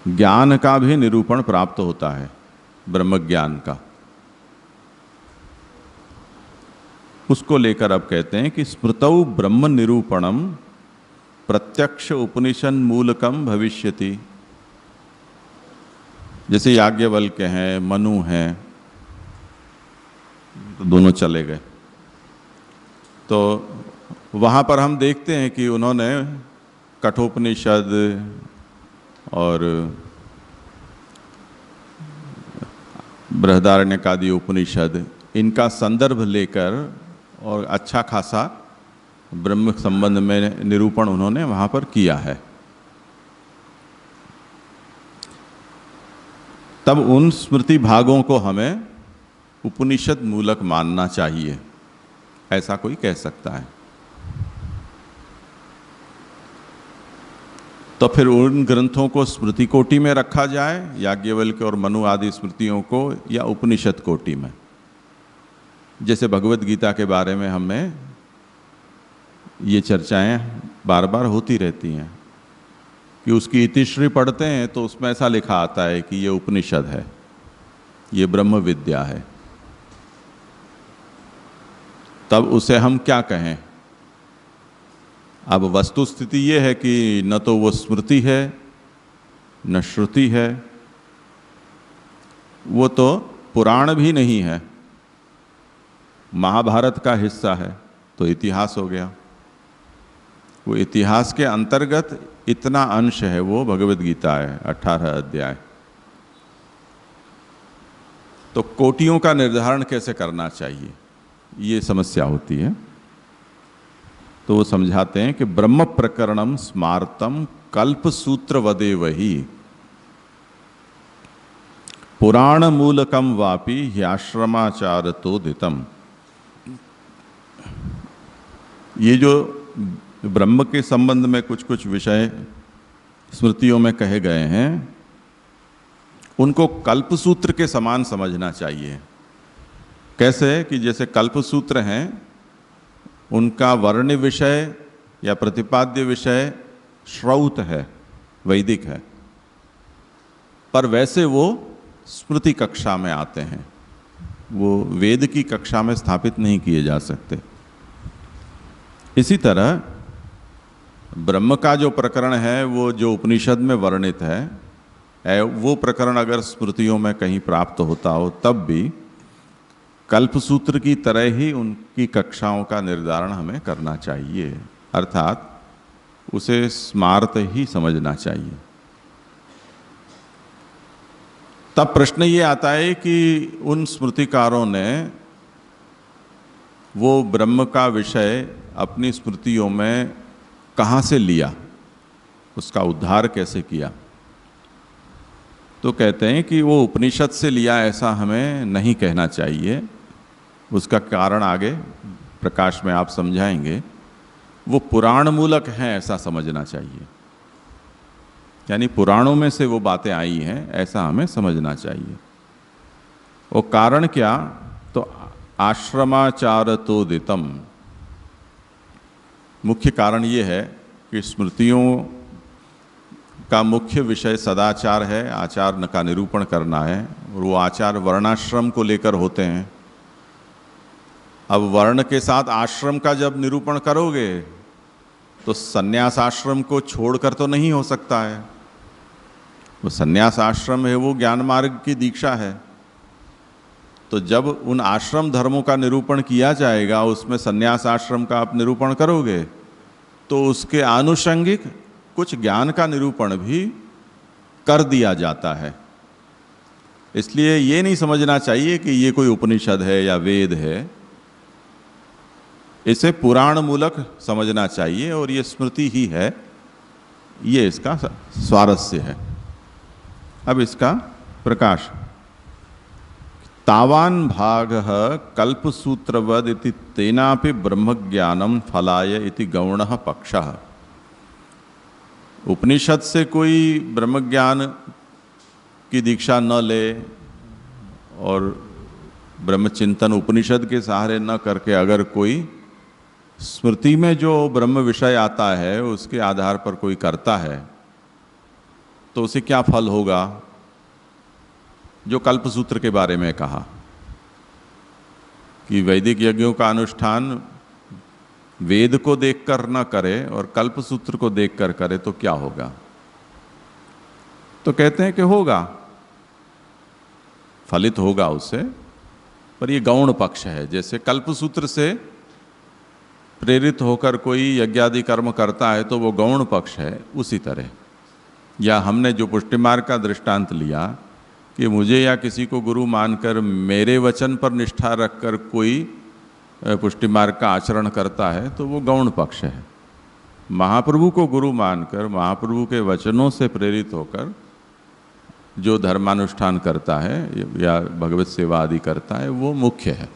ज्ञान का भी निरूपण प्राप्त होता है, ब्रह्म ज्ञान का। उसको लेकर अब कहते हैं कि स्मृतौ ब्रह्म निरूपणम प्रत्यक्ष उपनिषद मूलकम भविष्यति। जैसे याज्ञवल्क्य हैं, मनु हैं, तो दोनों चले गए, तो वहाँ पर हम देखते हैं कि उन्होंने कठोपनिषद और बृहदारण्यकादि उपनिषद इनका संदर्भ लेकर और अच्छा खासा ब्रह्म संबंध में निरूपण उन्होंने वहाँ पर किया है। तब उन स्मृति भागों को हमें उपनिषद मूलक मानना चाहिए, ऐसा कोई कह सकता है। तो फिर उन ग्रंथों को स्मृति कोटि में रखा जाए, याज्ञवल्क्य और मनु आदि स्मृतियों को, या उपनिषद कोटि में। जैसे भगवत गीता के बारे में हमें ये चर्चाएं बार बार होती रहती हैं कि उसकी इतिश्री पढ़ते हैं तो उसमें ऐसा लिखा आता है कि ये उपनिषद है, ये ब्रह्म विद्या है। तब उसे हम क्या कहें? अब वस्तु स्थिति ये है कि न तो वो स्मृति है न श्रुति है, वो तो पुराण भी नहीं है, महाभारत का हिस्सा है, तो इतिहास हो गया। वो इतिहास के अंतर्गत इतना अंश है, वो भगवत गीता है, 18 अध्याय। तो कोटियों का निर्धारण कैसे करना चाहिए, ये समस्या होती है। तो वो समझाते हैं कि ब्रह्म प्रकरणम स्मार्तम कल्प सूत्र वदेव ही पुराण मूलकम वापि ह्याश्रमाचार तो दितम। ये जो ब्रह्म के संबंध में कुछ कुछ विषय स्मृतियों में कहे गए हैं, उनको कल्पसूत्र के समान समझना चाहिए। कैसे? कि जैसे कल्पसूत्र हैं, उनका वर्ण विषय या प्रतिपाद्य विषय श्रौत है, वैदिक है, पर वैसे वो स्मृति कक्षा में आते हैं, वो वेद की कक्षा में स्थापित नहीं किए जा सकते। इसी तरह ब्रह्म का जो प्रकरण है, वो जो उपनिषद में वर्णित है, वो प्रकरण अगर स्मृतियों में कहीं प्राप्त होता हो, तब भी कल्पसूत्र की तरह ही उनकी कक्षाओं का निर्धारण हमें करना चाहिए, अर्थात उसे स्मार्त ही समझना चाहिए। तब प्रश्न ये आता है कि उन स्मृतिकारों ने वो ब्रह्म का विषय अपनी स्मृतियों में कहाँ से लिया, उसका उद्धार कैसे किया? तो कहते हैं कि वो उपनिषद से लिया, ऐसा हमें नहीं कहना चाहिए। उसका कारण आगे प्रकाश में आप समझाएंगे। वो पुराण मूलक हैं, ऐसा समझना चाहिए, यानी पुराणों में से वो बातें आई हैं, ऐसा हमें समझना चाहिए। वो कारण क्या? तो आश्रमाचार तो दितम। मुख्य कारण ये है कि स्मृतियों का मुख्य विषय सदाचार है, आचार का निरूपण करना है, और वो आचार वर्णाश्रम को लेकर होते हैं। अब वर्ण के साथ आश्रम का जब निरूपण करोगे तो सन्यास आश्रम को छोड़कर तो नहीं हो सकता है। वो सन्यास आश्रम है, वो ज्ञान मार्ग की दीक्षा है। तो जब उन आश्रम धर्मों का निरूपण किया जाएगा, उसमें सन्यास आश्रम का आप निरूपण करोगे, तो उसके आनुषंगिक कुछ ज्ञान का निरूपण भी कर दिया जाता है। इसलिए ये नहीं समझना चाहिए कि ये कोई उपनिषद है या वेद है, इसे पुराण मूलक समझना चाहिए, और ये स्मृति ही है, ये इसका स्वारस्य है। अब इसका प्रकाश। तावान भागः कल्पसूत्रवद इति तेनापि ब्रह्मज्ञानम फलाय इति गौणः पक्षः। उपनिषद से कोई ब्रह्मज्ञान की दीक्षा न ले और ब्रह्मचिंतन उपनिषद के सहारे न करके अगर कोई स्मृति में जो ब्रह्म विषय आता है उसके आधार पर कोई करता है तो उसे क्या फल होगा? जो कल्पसूत्र के बारे में कहा कि वैदिक यज्ञों का अनुष्ठान वेद को देखकर न करे और कल्पसूत्र को देखकर करे तो क्या होगा? तो कहते हैं कि होगा, फलित होगा उससे, पर ये गौण पक्ष है। जैसे कल्पसूत्र से प्रेरित होकर कोई यज्ञादि कर्म करता है तो वो गौण पक्ष है, उसी तरह। या हमने जो पुष्टि मार्ग का दृष्टांत लिया कि मुझे या किसी को गुरु मानकर मेरे वचन पर निष्ठा रखकर कोई पुष्टि मार्ग का आचरण करता है तो वो गौण पक्ष है। महाप्रभु को गुरु मानकर महाप्रभु के वचनों से प्रेरित होकर जो धर्मानुष्ठान करता है या भगवत सेवा आदि करता है वो मुख्य है।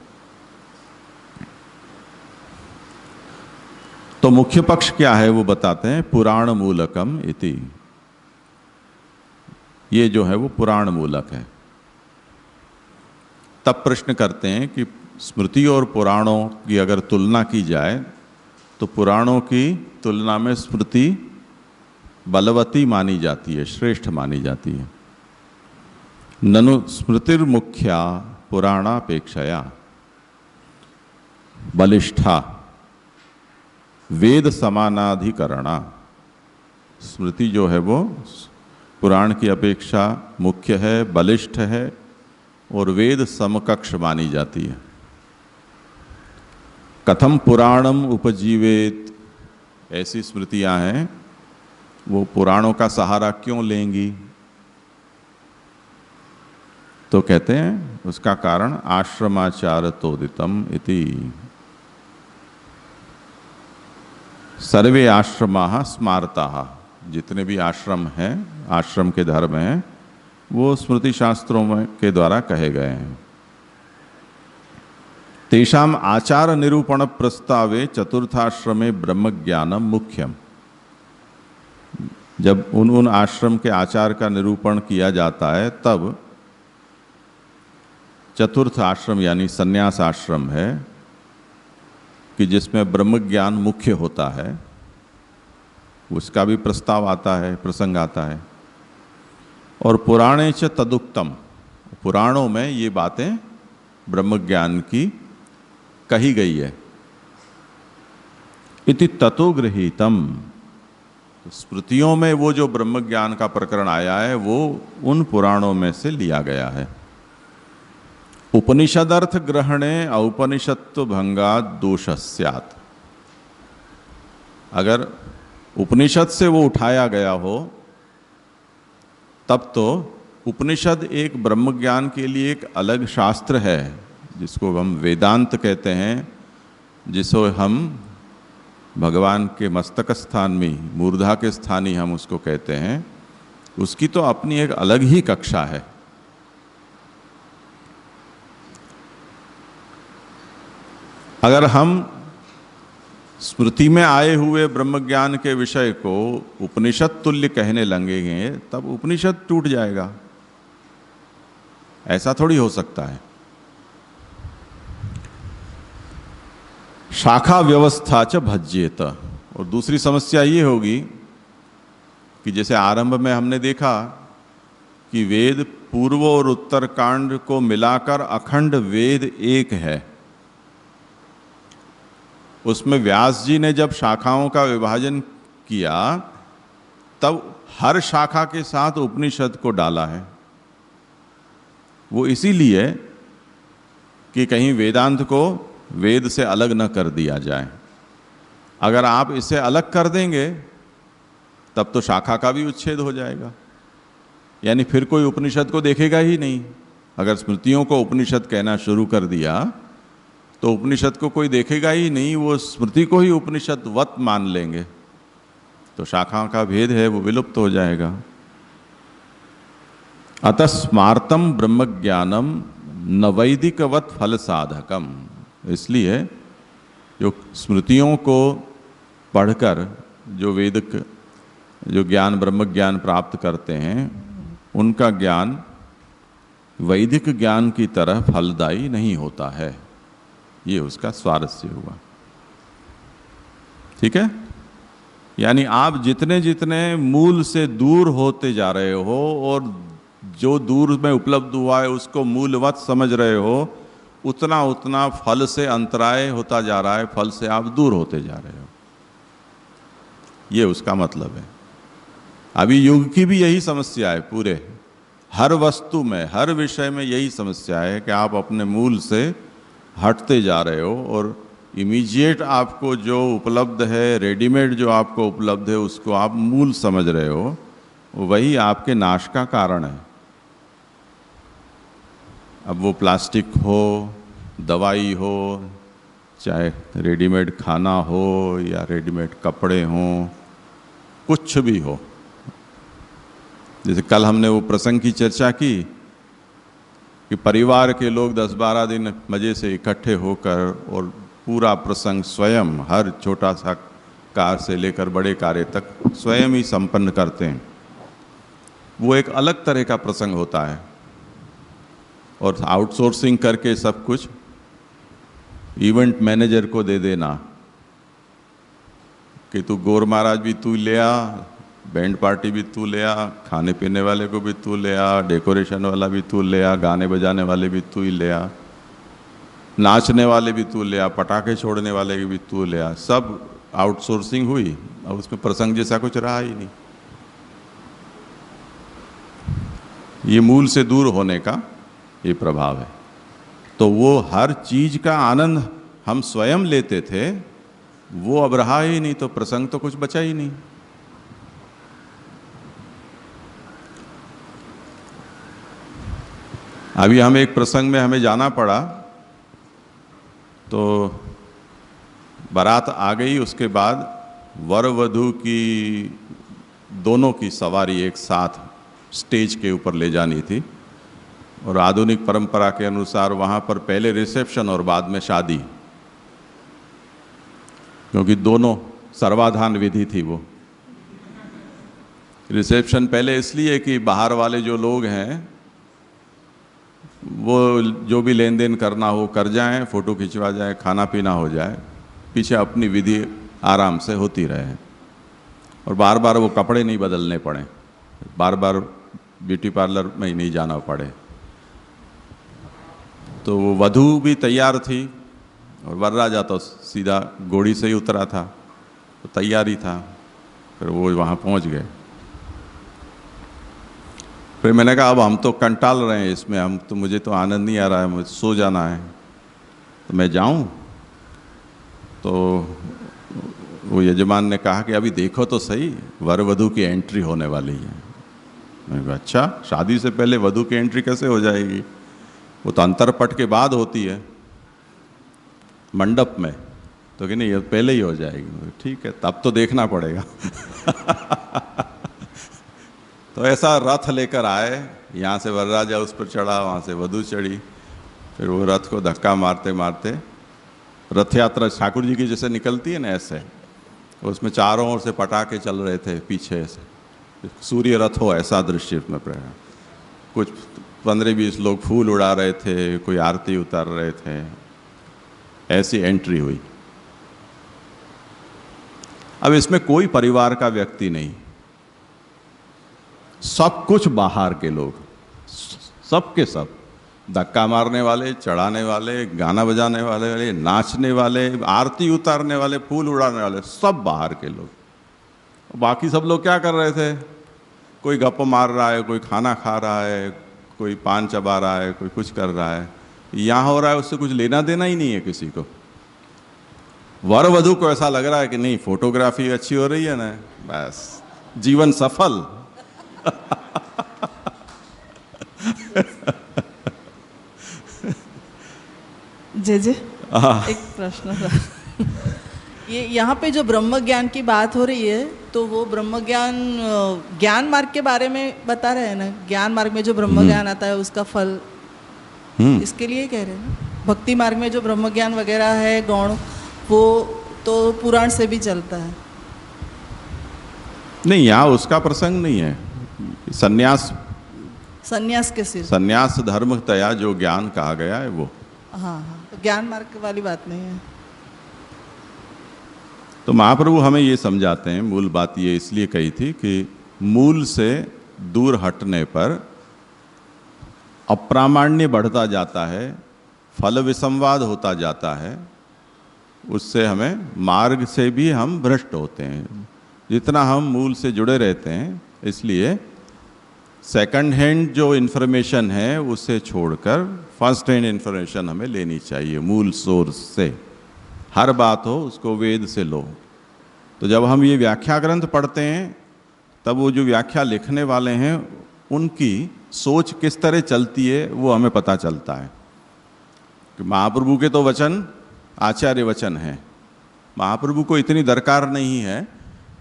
तो मुख्य पक्ष क्या है वो बताते हैं, पुराण मूलकम इति। ये जो है वो पुराण मूलक है। तब प्रश्न करते हैं कि स्मृति और पुराणों की अगर तुलना की जाए तो पुराणों की तुलना में स्मृति बलवती मानी जाती है, श्रेष्ठ मानी जाती है। ननु स्मृतिर्मुख्या पुराणापेक्षया बलिष्ठा वेद समानाधिकरणा। स्मृति जो है वो पुराण की अपेक्षा मुख्य है, बलिष्ठ है और वेद समकक्ष मानी जाती है। कथम पुराणम उपजीवेत, ऐसी स्मृतियां हैं वो पुराणों का सहारा क्यों लेंगी? तो कहते हैं उसका कारण आश्रमाचार तोदितम इति। सर्वे आश्रमाः स्मारताः, जितने भी आश्रम हैं, आश्रम के धर्म हैं, वो स्मृति शास्त्रों में के द्वारा कहे गए हैं। तेषाम आचार निरूपण प्रस्तावे चतुर्थाश्रमे ब्रह्म ज्ञानम मुख्यम। जब उन आश्रम के आचार का निरूपण किया जाता है तब चतुर्थ आश्रम यानी संन्यास आश्रम है कि जिसमें ब्रह्म ज्ञान मुख्य होता है, उसका भी प्रस्ताव आता है, प्रसंग आता है। और पुराणे च तदुक्तम, पुराणों में ये बातें ब्रह्म ज्ञान की कही गई है। इति ततो गृहीतम, स्मृतियों में वो जो ब्रह्म ज्ञान का प्रकरण आया है वो उन पुराणों में से लिया गया है। उपनिषदर्थ ग्रहणे औपनिषत्व भंगा दोष स्यात्, अगर उपनिषद से वो उठाया गया हो तब तो उपनिषद एक ब्रह्म ज्ञान के लिए एक अलग शास्त्र है जिसको हम वेदांत कहते हैं, जिसको हम भगवान के मस्तक स्थान में, मूर्धा के स्थान ही हम उसको कहते हैं। उसकी तो अपनी एक अलग ही कक्षा है। अगर हम स्मृति में आए हुए ब्रह्म ज्ञान के विषय को उपनिषद तुल्य कहने लगेंगे तब उपनिषद टूट जाएगा। ऐसा थोड़ी हो सकता है। शाखा व्यवस्था च भज्येत। और दूसरी समस्या ये होगी कि जैसे आरंभ में हमने देखा कि वेद पूर्व और उत्तर कांड को मिलाकर अखंड वेद एक है। उसमें व्यास जी ने जब शाखाओं का विभाजन किया तब हर शाखा के साथ उपनिषद को डाला है। वो इसीलिए कि कहीं वेदांत को वेद से अलग न कर दिया जाए। अगर आप इसे अलग कर देंगे तब तो शाखा का भी उच्छेद हो जाएगा, यानी फिर कोई उपनिषद को देखेगा ही नहीं। अगर स्मृतियों को उपनिषद कहना शुरू कर दिया तो उपनिषद को कोई देखेगा ही नहीं, वो स्मृति को ही उपनिषद वत मान लेंगे, तो शाखाओं का भेद है वो विलुप्त हो जाएगा। अतः स्मार्तम ब्रह्म ज्ञानम न वैदिकवत फल साधकम। इसलिए जो स्मृतियों को पढ़कर जो वेदिक जो ज्ञान ब्रह्म ज्ञान प्राप्त करते हैं उनका ज्ञान वैदिक ज्ञान की तरह फलदायी नहीं होता है। ये उसका स्वारस्य हुआ। ठीक है, यानी आप जितने जितने मूल से दूर होते जा रहे हो और जो दूर में उपलब्ध हुआ है उसको मूलवत समझ रहे हो, उतना उतना फल से अंतराय होता जा रहा है, फल से आप दूर होते जा रहे हो। ये उसका मतलब है। अभी युग की भी यही समस्या है, पूरे हर वस्तु में, हर विषय में यही समस्या है कि आप अपने मूल से हटते जा रहे हो और इमीडिएट आपको जो उपलब्ध है, रेडीमेड जो आपको उपलब्ध है, उसको आप मूल समझ रहे हो, वही आपके नाश का कारण है। अब वो प्लास्टिक हो, दवाई हो, चाहे रेडीमेड खाना हो या रेडीमेड कपड़े हों, कुछ भी हो। जैसे कल हमने वो प्रसंग की चर्चा की कि परिवार के लोग 10-12 दिन मज़े से इकट्ठे होकर और पूरा प्रसंग स्वयं, हर छोटा सा कार्य से लेकर बड़े कार्य तक स्वयं ही संपन्न करते हैं। वो एक अलग तरह का प्रसंग होता है। और आउटसोर्सिंग करके सब कुछ इवेंट मैनेजर को दे देना कि तू गौर महाराज भी तू ले आ, बैंड पार्टी भी तू ले आ, खाने पीने वाले को भी तू ले आ, डेकोरेशन वाला भी तू ले आ, गाने बजाने वाले भी तू ही ले आ, नाचने वाले भी तू ले आ, पटाखे छोड़ने वाले भी तू ले आ। सब आउटसोर्सिंग हुई और उसमें प्रसंग जैसा कुछ रहा ही नहीं। ये मूल से दूर होने का ये प्रभाव है। तो वो हर चीज का आनंद हम स्वयं लेते थे, वो अब रहा ही नहीं, तो प्रसंग तो कुछ बचा ही नहीं। अभी हम एक प्रसंग में हमें जाना पड़ा, तो बारात आ गई, उसके बाद वर वधू की दोनों की सवारी एक साथ स्टेज के ऊपर ले जानी थी और आधुनिक परंपरा के अनुसार वहाँ पर पहले रिसेप्शन और बाद में शादी, क्योंकि दोनों सर्वाधान विधि थी। वो रिसेप्शन पहले इसलिए कि बाहर वाले जो लोग हैं वो जो भी लेन देन करना हो कर जाएं, फ़ोटो खिंचवा जाए, खाना पीना हो जाए, पीछे अपनी विधि आराम से होती रहे और बार बार वो कपड़े नहीं बदलने पड़े, बार बार ब्यूटी पार्लर में ही नहीं जाना पड़े। तो वो वधू भी तैयार थी और वरराजा तो सीधा घोड़ी से ही उतरा था, तो तैयार ही था। फिर वो वहाँ पहुँच गए। फिर मैंने कहा अब हम तो कंटाल रहे हैं इसमें, हम तो, मुझे तो आनंद नहीं आ रहा है, मुझे सो जाना है, तो मैं जाऊं? तो वो यजमान ने कहा कि अभी देखो तो सही, वर वधू की एंट्री होने वाली है। मैंने कहा अच्छा, शादी से पहले वधू की एंट्री कैसे हो जाएगी? वो तो अंतरपट के बाद होती है मंडप में। तो कि नहीं, ये पहले ही हो जाएगी। ठीक है, तब तो देखना पड़ेगा। तो ऐसा रथ लेकर आए, यहाँ से वरराजा उस पर चढ़ा, वहाँ से वधू चढ़ी, फिर वो रथ को धक्का मारते मारते, रथ यात्रा ठाकुर जी की जैसे निकलती है ना, ऐसे उसमें चारों ओर से पटाखे चल रहे थे पीछे से, सूर्य रथ हो ऐसा दृश्य में प्रेरणा। कुछ 15-20 लोग फूल उड़ा रहे थे, कोई आरती उतार रहे थे, ऐसी एंट्री हुई। अब इसमें कोई परिवार का व्यक्ति नहीं, सब कुछ बाहर के लोग, सब के सब, धक्का मारने वाले, चढ़ाने वाले, गाना बजाने वाले, नाचने वाले, आरती उतारने वाले, फूल उड़ाने वाले, सब बाहर के लोग। बाकी सब लोग क्या कर रहे थे? कोई गप मार रहा है, कोई खाना खा रहा है, कोई पान चबा रहा है, कोई कुछ कर रहा है। यहाँ हो रहा है, उससे कुछ लेना देना ही नहीं है किसी को। वर वधू को ऐसा लग रहा है कि नहीं, फोटोग्राफी अच्छी हो रही है ना, बस जीवन सफल। जे एक प्रश्न था। ये यहाँ पे जो ब्रह्म ज्ञान की बात हो रही है, तो वो ब्रह्म ज्ञान ज्ञान मार्ग के बारे में बता रहे हैं ना? ज्ञान मार्ग में जो ब्रह्म ज्ञान आता है उसका फल, इसके लिए कह रहे हैं ना? भक्ति मार्ग में जो ब्रह्म ज्ञान वगैरह है गौण, वो तो पुराण से भी चलता है। नहीं, यहाँ उसका प्रसंग नहीं है। संन्यास के सिर, संन्यास धर्म तया जो ज्ञान कहा गया है वो। हाँ हाँ, तो ज्ञान मार्ग वाली बात नहीं है। तो महाप्रभु हमें ये समझाते हैं, मूल बात ये इसलिए कही थी कि मूल से दूर हटने पर अप्रामाण्य बढ़ता जाता है, फल विसंवाद होता जाता है, उससे हमें मार्ग से भी हम भ्रष्ट होते हैं। जितना हम मूल से जुड़े रहते हैं, इसलिए सेकंड हैंड जो इन्फॉर्मेशन है उसे छोड़कर फर्स्ट हैंड इन्फॉर्मेशन हमें लेनी चाहिए, मूल सोर्स से। हर बात हो उसको वेद से लो। तो जब हम ये व्याख्या ग्रंथ पढ़ते हैं तब वो जो व्याख्या लिखने वाले हैं उनकी सोच किस तरह चलती है वो हमें पता चलता है। कि महाप्रभु के तो वचन आचार्य वचन हैं, महाप्रभु को इतनी दरकार नहीं है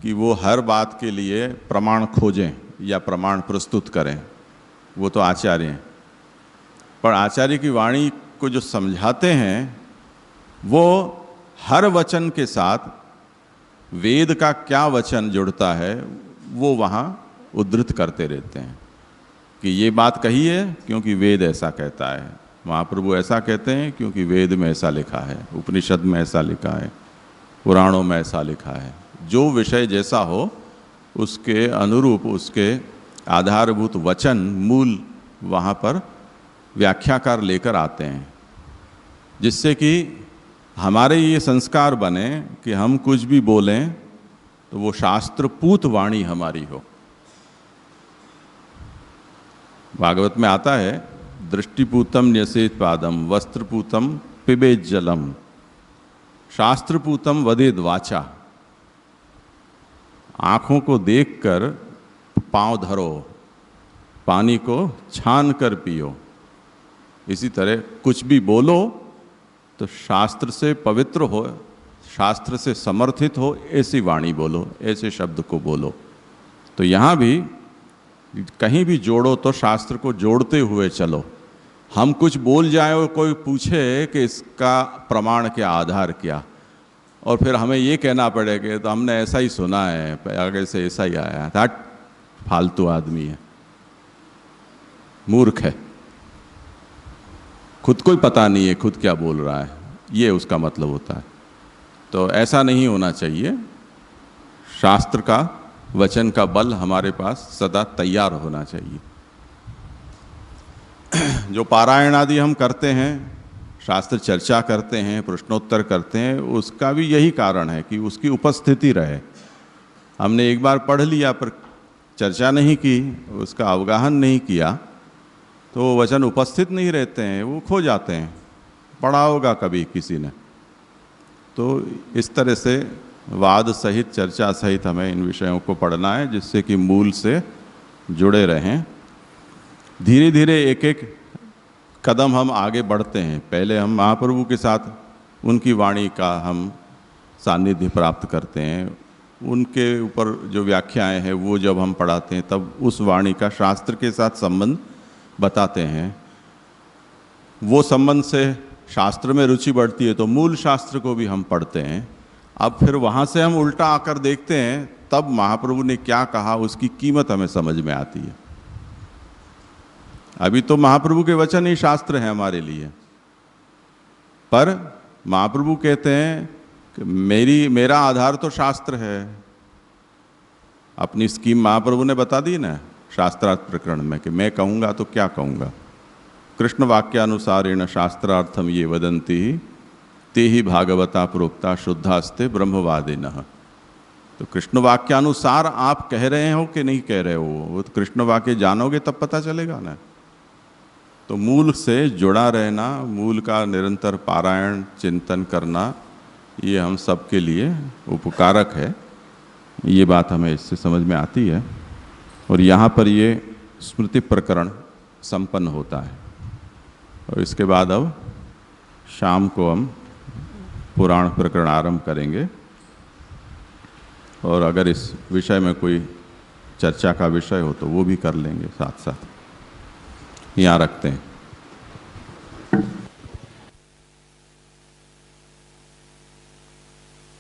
कि वो हर बात के लिए प्रमाण खोजें या प्रमाण प्रस्तुत करें, वो तो आचार्य हैं। पर आचार्य की वाणी को जो समझाते हैं वो हर वचन के साथ वेद का क्या वचन जुड़ता है वो वहाँ उद्धृत करते रहते हैं कि ये बात कही है क्योंकि वेद ऐसा कहता है, महाप्रभु ऐसा कहते हैं क्योंकि वेद में ऐसा लिखा है, उपनिषद में ऐसा लिखा है, पुराणों में ऐसा लिखा है। जो विषय जैसा हो उसके अनुरूप उसके आधारभूत वचन मूल वहाँ पर व्याख्याकार लेकर आते हैं, जिससे कि हमारे ये संस्कार बने कि हम कुछ भी बोलें तो वो शास्त्रपूत वाणी हमारी हो। भागवत में आता है, दृष्टिपूतम न्यसेत पादम, वस्त्रपूतम पिबेत जलम, शास्त्रपूतम वदेद वाचा। आँखों को देखकर पाँव धरो, पानी को छान कर पियो। इसी तरह कुछ भी बोलो तो शास्त्र से पवित्र हो, शास्त्र से समर्थित हो, ऐसी वाणी बोलो, ऐसे शब्द को बोलो। तो यहाँ भी कहीं भी जोड़ो तो शास्त्र को जोड़ते हुए चलो। हम कुछ बोल जाए और कोई पूछे कि इसका प्रमाण क्या, आधार क्या, और फिर हमें ये कहना पड़े कि तो हमने ऐसा ही सुना है, आगे से ऐसा ही आया है, फालतू आदमी है, मूर्ख है, खुद को ही पता नहीं है खुद क्या बोल रहा है, ये उसका मतलब होता है। तो ऐसा नहीं होना चाहिए। शास्त्र का वचन का बल हमारे पास सदा तैयार होना चाहिए। जो पारायण आदि हम करते हैं, शास्त्र चर्चा करते हैं, प्रश्नोत्तर करते हैं, उसका भी यही कारण है कि उसकी उपस्थिति रहे। हमने एक बार पढ़ लिया पर चर्चा नहीं की, उसका अवगाहन नहीं किया, तो वो वचन उपस्थित नहीं रहते हैं, वो खो जाते हैं। पढ़ा होगा कभी किसी ने। तो इस तरह से वाद सहित, चर्चा सहित हमें इन विषयों को पढ़ना है, जिससे कि मूल से जुड़े रहें। धीरे धीरे एक एक कदम हम आगे बढ़ते हैं। पहले हम महाप्रभु के साथ उनकी वाणी का हम सानिध्य प्राप्त करते हैं, उनके ऊपर जो व्याख्याएं हैं वो जब हम पढ़ाते हैं तब उस वाणी का शास्त्र के साथ संबंध बताते हैं। वो संबंध से शास्त्र में रुचि बढ़ती है तो मूल शास्त्र को भी हम पढ़ते हैं। अब फिर वहाँ से हम उल्टा आकर देखते हैं, तब महाप्रभु ने क्या कहा उसकी कीमत हमें समझ में आती है। अभी तो महाप्रभु के वचन ही शास्त्र हैं हमारे लिए, पर महाप्रभु कहते हैं कि मेरा आधार तो शास्त्र है। अपनी स्कीम महाप्रभु ने बता दी ना शास्त्रार्थ प्रकरण में कि मैं कहूँगा तो क्या कहूँगा। कृष्ण वाक्यानुसारेण शास्त्रार्थम ये वदन्ति ते ही भागवता प्रोक्ता शुद्धास्ते ब्रह्मवादिनः। तो कृष्ण वाक्यानुसार आप कह रहे हो कि नहीं कह रहे हो, वो तो कृष्ण वाक्य जानोगे तब पता चलेगा ना। तो मूल से जुड़ा रहना, मूल का निरंतर पारायण चिंतन करना, ये हम सब के लिए उपकारक है। ये बात हमें इससे समझ में आती है। और यहाँ पर ये स्मृति प्रकरण संपन्न होता है। और इसके बाद अब शाम को हम पुराण प्रकरण आरंभ करेंगे। और अगर इस विषय में कोई चर्चा का विषय हो तो वो भी कर लेंगे साथ साथ। यहाँ रखते हैं।